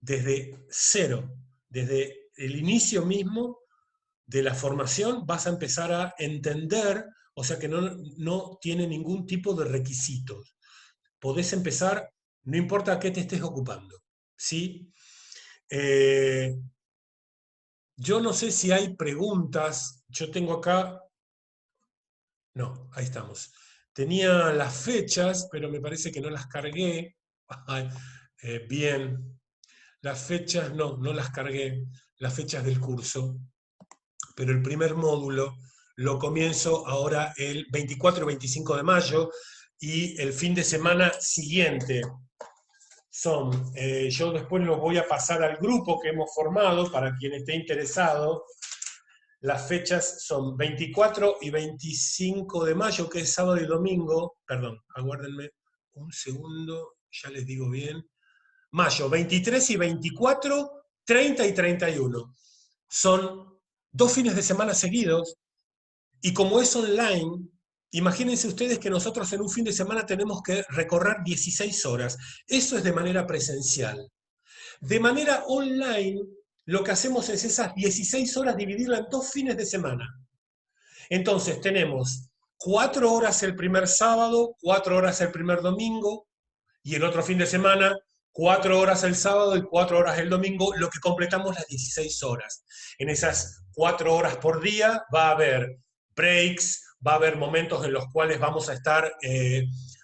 desde cero, desde el inicio mismo de la formación vas a empezar a entender, o sea que no tiene ningún tipo de requisitos. Podés empezar, no importa a qué te estés ocupando, ¿sí? Yo no sé si hay preguntas, yo tengo acá, no, ahí estamos. Tenía las fechas, pero me parece que no las cargué. Bien, las fechas no las cargué, las fechas del curso, pero el primer módulo lo comienzo ahora el 24 y 25 de mayo y el fin de semana siguiente. Yo después los voy a pasar al grupo que hemos formado para quien esté interesado. Las fechas son 24 y 25 de mayo, que es sábado y domingo. Perdón, aguárdenme un segundo, ya les digo bien. Mayo, 23 y 24, 30 y 31. Son 2 fines de semana seguidos y como es online, imagínense ustedes que nosotros en un fin de semana tenemos que recorrer 16 horas. Eso es de manera presencial. De manera online, lo que hacemos es esas 16 horas dividirla en 2 fines de semana. Entonces tenemos 4 horas el primer sábado, 4 horas el primer domingo, y el otro fin de semana 4 horas el sábado y 4 horas el domingo, lo que completamos las 16 horas. En esas 4 horas por día va a haber breaks, va a haber momentos en los cuales vamos a estar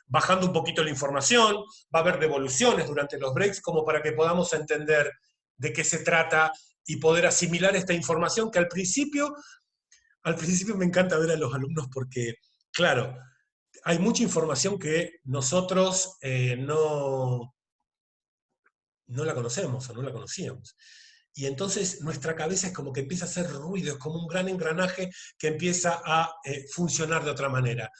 bajando un poquito la información, va a haber devoluciones durante los breaks como para que podamos entender de qué se trata y poder asimilar esta información que al principio me encanta ver a los alumnos porque, claro, hay mucha información que nosotros no la conocemos o no la conocíamos. Y entonces nuestra cabeza es como que empieza a hacer ruido, es como un gran engranaje que empieza a funcionar de otra manera.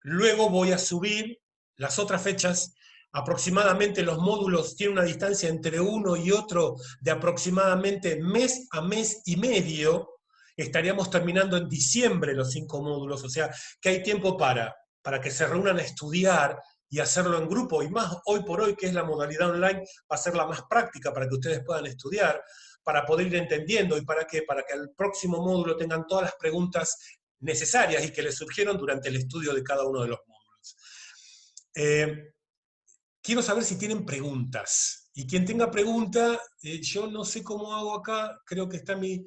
Luego voy a subir las otras fechas. Aproximadamente los módulos tienen una distancia entre uno y otro de aproximadamente mes a mes y medio. Estaríamos terminando en diciembre los 5 módulos, o sea que hay tiempo para que se reúnan a estudiar y hacerlo en grupo, y más hoy por hoy que es la modalidad online, va a ser la más práctica para que ustedes puedan estudiar, para poder ir entendiendo y para que al próximo módulo tengan todas las preguntas necesarias y que les surgieron durante el estudio de cada uno de los módulos. Quiero saber si tienen preguntas. Y quien tenga pregunta, yo no sé cómo hago acá, creo que está mi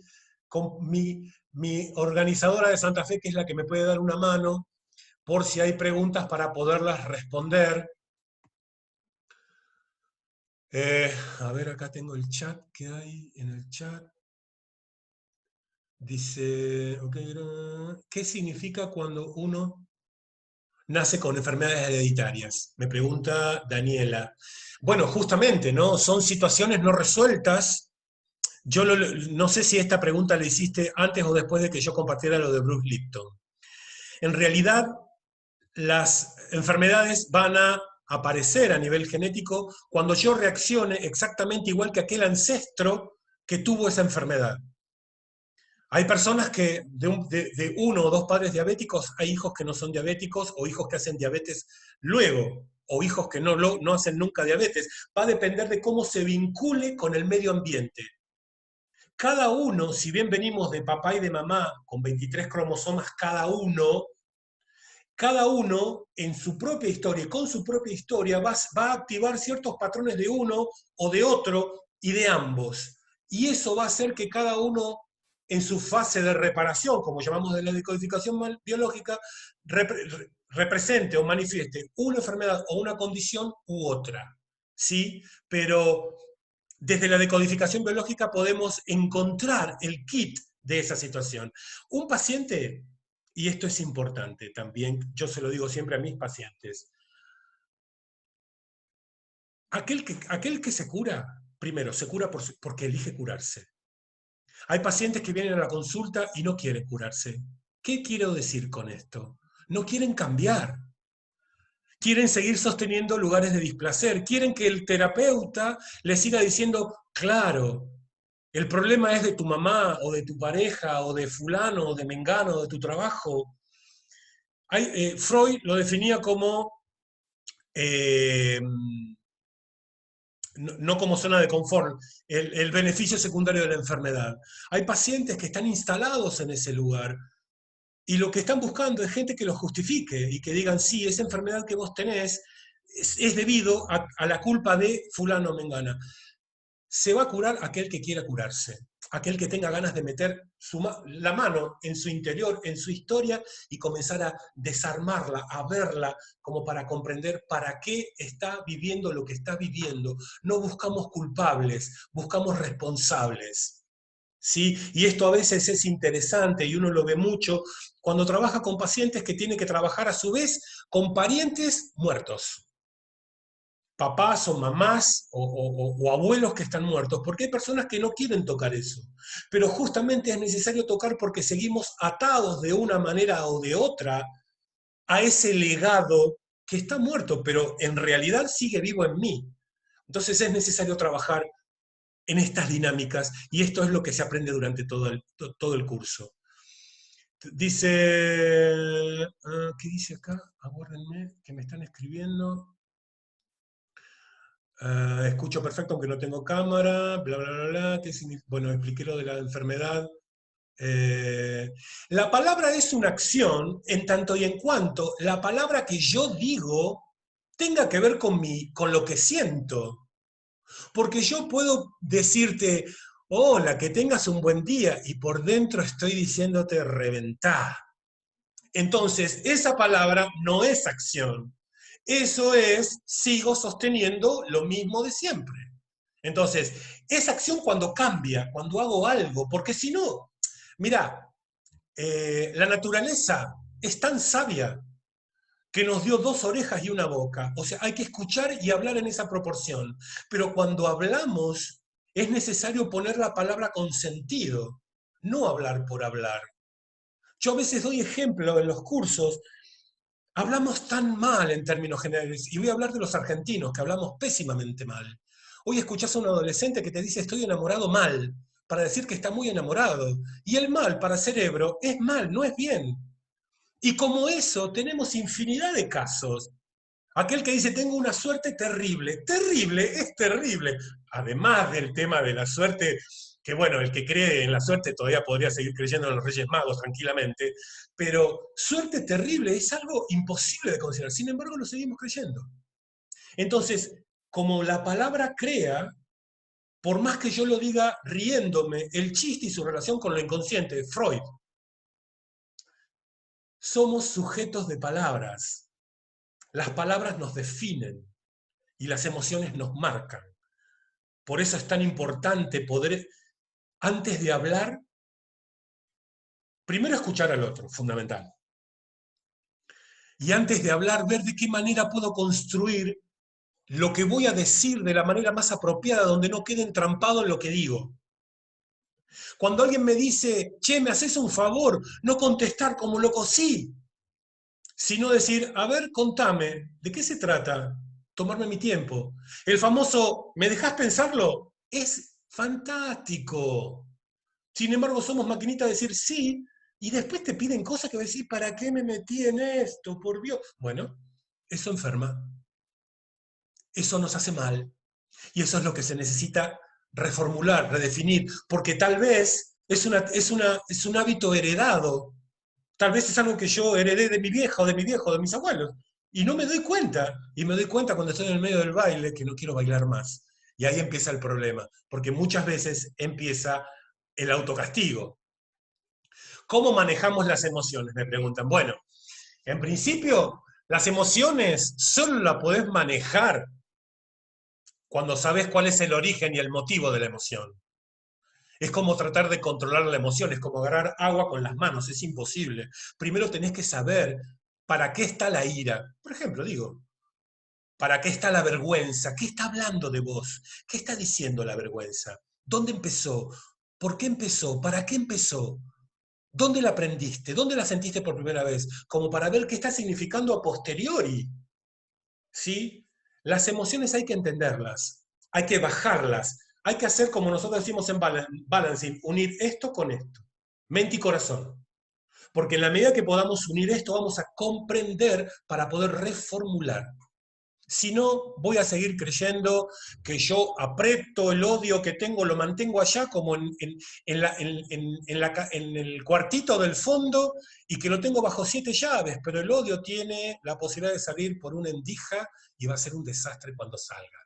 organizadora de Santa Fe, que es la que me puede dar una mano, por si hay preguntas para poderlas responder. A ver, acá tengo el chat, ¿qué hay en el chat? Dice, okay, ¿qué significa cuando uno nace con enfermedades hereditarias? Me pregunta Daniela. Bueno, justamente, ¿no? Son situaciones no resueltas. Yo no sé si esta pregunta la hiciste antes o después de que yo compartiera lo de Bruce Lipton. En realidad, las enfermedades van a aparecer a nivel genético cuando yo reaccione exactamente igual que aquel ancestro que tuvo esa enfermedad. Hay personas que de uno o dos padres diabéticos, hay hijos que no son diabéticos o hijos que hacen diabetes luego, o hijos que no hacen nunca diabetes. Va a depender de cómo se vincule con el medio ambiente. Cada uno, si bien venimos de papá y de mamá con 23 cromosomas cada uno en su propia historia y con su propia historia va a activar ciertos patrones de uno o de otro y de ambos. Y eso va a hacer que cada uno en su fase de reparación, como llamamos de la decodificación biológica, represente o manifieste una enfermedad o una condición u otra. ¿Sí? Pero desde la decodificación biológica podemos encontrar el kit de esa situación. Un paciente, y esto es importante también, yo se lo digo siempre a mis pacientes, aquel que se cura, primero, se cura porque elige curarse. Hay pacientes que vienen a la consulta y no quieren curarse. ¿Qué quiero decir con esto? No quieren cambiar. Quieren seguir sosteniendo lugares de displacer. Quieren que el terapeuta les siga diciendo, claro, el problema es de tu mamá o de tu pareja o de fulano o de mengano o de tu trabajo. Freud lo definía como eh, no como zona de confort, el beneficio secundario de la enfermedad. Hay pacientes que están instalados en ese lugar y lo que están buscando es gente que lo justifique y que digan, sí, esa enfermedad que vos tenés es debido a la culpa de fulano o mengana. Se va a curar aquel que quiera curarse, aquel que tenga ganas de meter la mano en su interior, en su historia, y comenzar a desarmarla, a verla, como para comprender para qué está viviendo lo que está viviendo. No buscamos culpables, buscamos responsables. ¿Sí? Y esto a veces es interesante y uno lo ve mucho cuando trabaja con pacientes que tienen que trabajar a su vez con parientes muertos, papás o mamás o abuelos que están muertos, porque hay personas que no quieren tocar eso, pero justamente es necesario tocar porque seguimos atados de una manera o de otra a ese legado que está muerto, pero en realidad sigue vivo en mí. Entonces es necesario trabajar en estas dinámicas y esto es lo que se aprende durante todo el curso. Dice, ¿qué dice acá? Aguárdenme, que me están escribiendo. Escucho perfecto aunque no tengo cámara, bla, bla, bla, bla. Bueno, expliqué lo de la enfermedad. Eh, la palabra es una acción en tanto y en cuanto la palabra que yo digo tenga que ver con lo que siento. Porque yo puedo decirte, hola, que tengas un buen día, y por dentro estoy diciéndote reventá. Entonces, esa palabra no es acción. Eso es, sigo sosteniendo lo mismo de siempre. Entonces, es acción cuando cambia, cuando hago algo, porque si no, mira, la naturaleza es tan sabia que nos dio dos orejas y una boca. O sea, hay que escuchar y hablar en esa proporción. Pero cuando hablamos, es necesario poner la palabra con sentido, no hablar por hablar. Yo a veces doy ejemplo en los cursos. Hablamos tan mal en términos generales, y voy a hablar de los argentinos, que hablamos pésimamente mal. Hoy escuchás a un adolescente que te dice estoy enamorado mal, para decir que está muy enamorado. Y el mal para cerebro es mal, no es bien. Y como eso tenemos infinidad de casos. Aquel que dice tengo una suerte terrible, terrible es terrible. Además del tema de la suerte, que bueno, el que cree en la suerte todavía podría seguir creyendo en los Reyes Magos tranquilamente, pero suerte terrible es algo imposible de considerar, sin embargo lo seguimos creyendo. Entonces, como la palabra crea, por más que yo lo diga riéndome, el chiste y su relación con lo inconsciente, Freud, somos sujetos de palabras. Las palabras nos definen y las emociones nos marcan. Por eso es tan importante poder, antes de hablar, primero escuchar al otro, fundamental. Y antes de hablar, ver de qué manera puedo construir lo que voy a decir de la manera más apropiada, donde no quede entrampado en lo que digo. Cuando alguien me dice, che, ¿me haces un favor? No contestar como loco, sí, sino decir, a ver, contame, ¿de qué se trata? Tomarme mi tiempo. El famoso, ¿me dejás pensarlo? Es fantástico. Sin embargo, somos maquinitas de decir sí, y después te piden cosas que vas a decir, ¿para qué me metí en esto? Por Dios. Bueno, eso enferma, eso nos hace mal, y eso es lo que se necesita reformular, redefinir, porque tal vez es un hábito heredado, tal vez es algo que yo heredé de mi vieja o de mi viejo o de mis abuelos, y no me doy cuenta, y me doy cuenta cuando estoy en el medio del baile que no quiero bailar más. Y ahí empieza el problema, porque muchas veces empieza el autocastigo. ¿Cómo manejamos las emociones? Me preguntan. Bueno, en principio, las emociones solo las podés manejar cuando sabes cuál es el origen y el motivo de la emoción. Es como tratar de controlar la emoción, es como agarrar agua con las manos, es imposible. Primero tenés que saber para qué está la ira. Por ejemplo, digo, ¿Para qué está la vergüenza? ¿Qué está hablando de vos? ¿Qué está diciendo la vergüenza? ¿Dónde empezó? ¿Por qué empezó? ¿Para qué empezó? ¿Dónde la aprendiste? ¿Dónde la sentiste por primera vez? Como para ver qué está significando a posteriori. ¿Sí? Las emociones hay que entenderlas, hay que bajarlas, hay que hacer como nosotros decimos en balancing, unir esto con esto, mente y corazón. Porque en la medida que podamos unir esto, vamos a comprender para poder reformular. Si no, voy a seguir creyendo que yo aprieto el odio que tengo, lo mantengo allá como en el cuartito del fondo y que lo tengo bajo 7 llaves, pero el odio tiene la posibilidad de salir por una endija y va a ser un desastre cuando salga.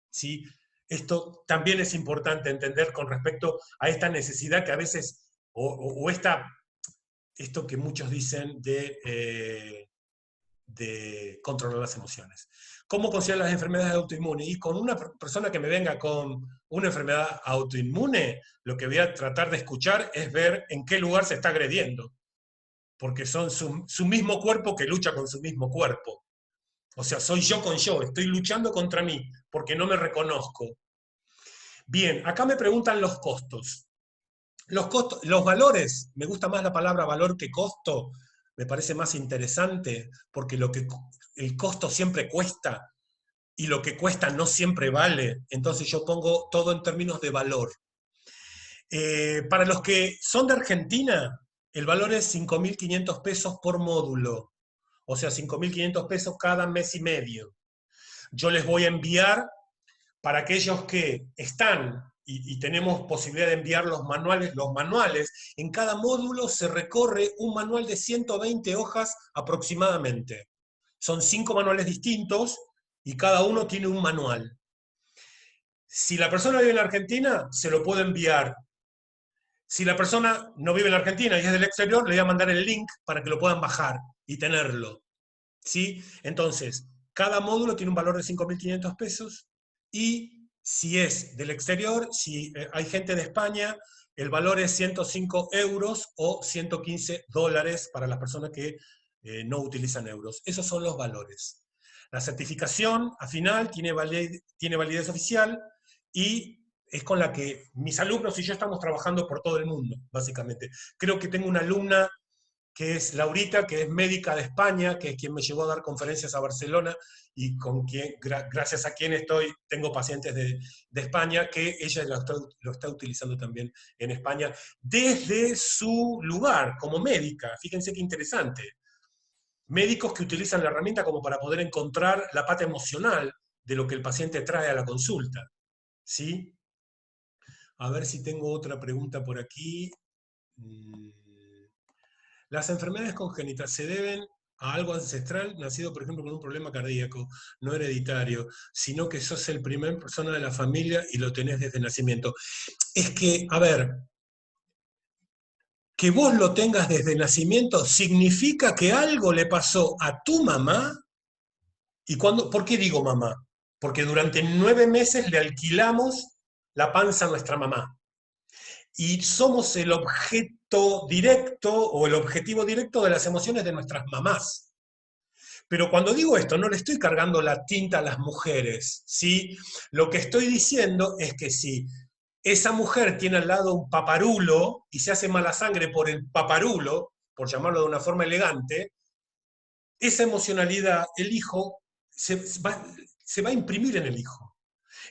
¿Sí? Esto también es importante entender con respecto a esta necesidad que a veces, o esto que muchos dicen de controlar las emociones. ¿Cómo considerar las enfermedades autoinmunes? Y con una persona que me venga con una enfermedad autoinmune, lo que voy a tratar de escuchar es ver en qué lugar se está agrediendo, porque son su mismo cuerpo que lucha con su mismo cuerpo. O sea, soy yo con yo, estoy luchando contra mí, porque no me reconozco. Bien, acá me preguntan los costos. Los costos, los valores, me gusta más la palabra valor que costo, me parece más interesante, porque el costo siempre cuesta y lo que cuesta no siempre vale. Entonces yo pongo todo en términos de valor. Para los que son de Argentina, el valor es 5.500 pesos por módulo, o sea, 5.500 pesos cada mes y medio. Yo les voy a enviar para aquellos que están y tenemos posibilidad de enviar los manuales, en cada módulo se recorre un manual de 120 hojas aproximadamente. Son 5 manuales distintos y cada uno tiene un manual. Si la persona vive en la Argentina, se lo puedo enviar. Si la persona no vive en la Argentina y es del exterior, le voy a mandar el link para que lo puedan bajar y tenerlo. ¿Sí? Entonces, cada módulo tiene un valor de 5.500 pesos y si es del exterior, si hay gente de España, el valor es 105 euros o 115 dólares para las personas que no utilizan euros. Esos son los valores. La certificación, al final, tiene validez oficial y es con la que mis alumnos y yo estamos trabajando por todo el mundo, básicamente. Creo que tengo una alumna que es Laurita, que es médica de España, que es quien me llevó a dar conferencias a Barcelona y con quien, gracias a quien tengo pacientes de España, que ella lo está utilizando también en España desde su lugar como médica. Fíjense qué interesante. Médicos que utilizan la herramienta como para poder encontrar la pata emocional de lo que el paciente trae a la consulta. ¿Sí? A ver si tengo otra pregunta por aquí. Las enfermedades congénitas se deben a algo ancestral, nacido, por ejemplo, con un problema cardíaco, no hereditario, sino que sos el primer persona de la familia y lo tenés desde nacimiento. Es que, a ver, que vos lo tengas desde nacimiento significa que algo le pasó a tu mamá. ¿Por qué digo mamá? Porque durante 9 meses le alquilamos la panza a nuestra mamá. Y somos el objeto directo o el objetivo directo de las emociones de nuestras mamás. Pero cuando digo esto, no le estoy cargando la tinta a las mujeres, ¿sí? Lo que estoy diciendo es que si esa mujer tiene al lado un paparulo y se hace mala sangre por el paparulo, por llamarlo de una forma elegante, esa emocionalidad, el hijo, se va a imprimir en el hijo.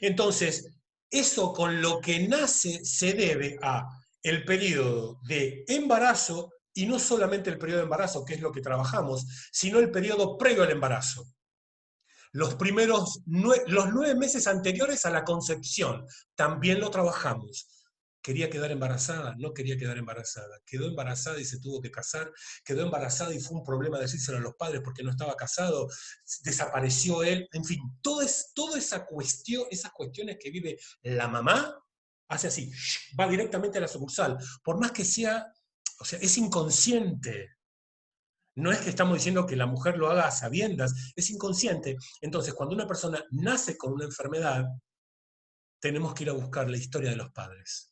Entonces, eso con lo que nace se debe a el periodo de embarazo y no solamente el periodo de embarazo, que es lo que trabajamos, sino el periodo previo al embarazo. Los 9 meses anteriores a la concepción también lo trabajamos. Quería quedar embarazada, no quería quedar embarazada. Quedó embarazada y se tuvo que casar. Quedó embarazada y fue un problema decírselo a los padres porque no estaba casado. Desapareció él. En fin, toda esa cuestión, esas cuestiones que vive la mamá, hace así, va directamente a la sucursal. Por más que sea, o sea, es inconsciente. No es que estamos diciendo que la mujer lo haga a sabiendas, es inconsciente. Entonces, cuando una persona nace con una enfermedad, tenemos que ir a buscar la historia de los padres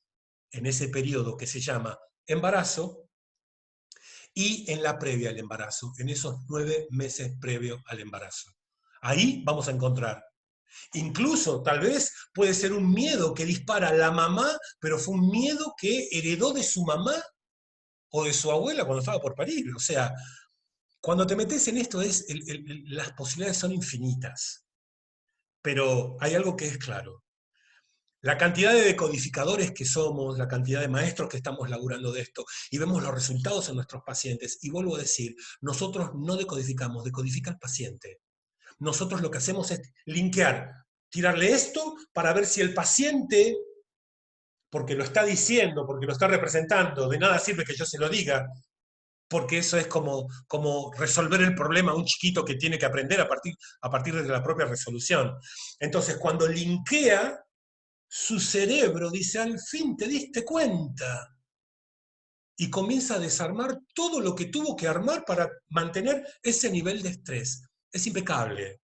en ese periodo que se llama embarazo y en la previa al embarazo, en esos 9 meses previos al embarazo. Ahí vamos a encontrar. Incluso, tal vez, puede ser un miedo que dispara la mamá, pero fue un miedo que heredó de su mamá o de su abuela cuando estaba por parir. O sea, cuando te metes en esto, las posibilidades son infinitas. Pero hay algo que es claro. La cantidad de decodificadores que somos, la cantidad de maestros que estamos laburando de esto, y vemos los resultados en nuestros pacientes, y vuelvo a decir, nosotros no decodificamos, decodifica el paciente. Nosotros lo que hacemos es linkear, tirarle esto para ver si el paciente, porque lo está diciendo, porque lo está representando, de nada sirve que yo se lo diga, porque eso es como resolver el problema a un chiquito que tiene que aprender a partir de la propia resolución. Entonces, cuando linkea, su cerebro dice, al fin te diste cuenta. Y comienza a desarmar todo lo que tuvo que armar para mantener ese nivel de estrés. Es impecable.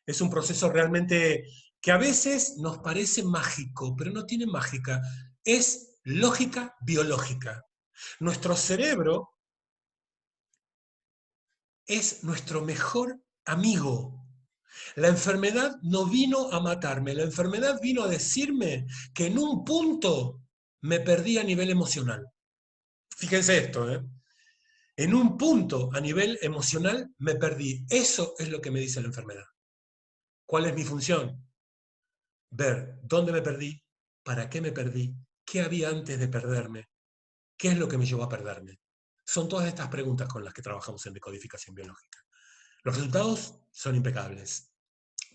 Es un proceso realmente que a veces nos parece mágico, pero no tiene mágica. Es lógica biológica. Nuestro cerebro es nuestro mejor amigo. La enfermedad no vino a matarme, la enfermedad vino a decirme que en un punto me perdí a nivel emocional. Fíjense esto, ¿eh? En un punto a nivel emocional me perdí. Eso es lo que me dice la enfermedad. ¿Cuál es mi función? Ver dónde me perdí, para qué me perdí, qué había antes de perderme, qué es lo que me llevó a perderme. Son todas estas preguntas con las que trabajamos en decodificación biológica. Los resultados son impecables,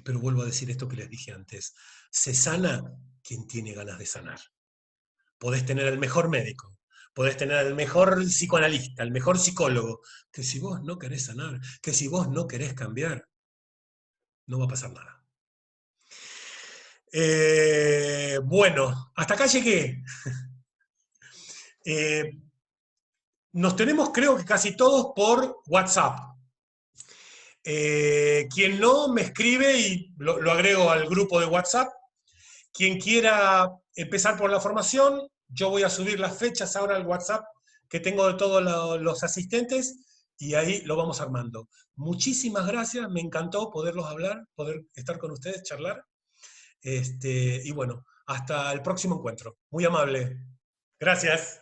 pero vuelvo a decir esto que les dije antes. Se sana quien tiene ganas de sanar. Podés tener el mejor médico, podés tener el mejor psicoanalista, el mejor psicólogo, que si vos no querés sanar, que si vos no querés cambiar, no va a pasar nada. Bueno, hasta acá llegué. Eh, Nos tenemos, creo que casi todos, por WhatsApp. Quien no, me escribe y lo agrego al grupo de WhatsApp. Quien quiera empezar por la formación, yo voy a subir las fechas ahora al WhatsApp que tengo de todos los asistentes y ahí lo vamos armando. Muchísimas gracias, me encantó poderlos hablar, poder estar con ustedes, charlar. Y bueno, hasta el próximo encuentro. Muy amable. Gracias.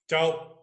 Chao.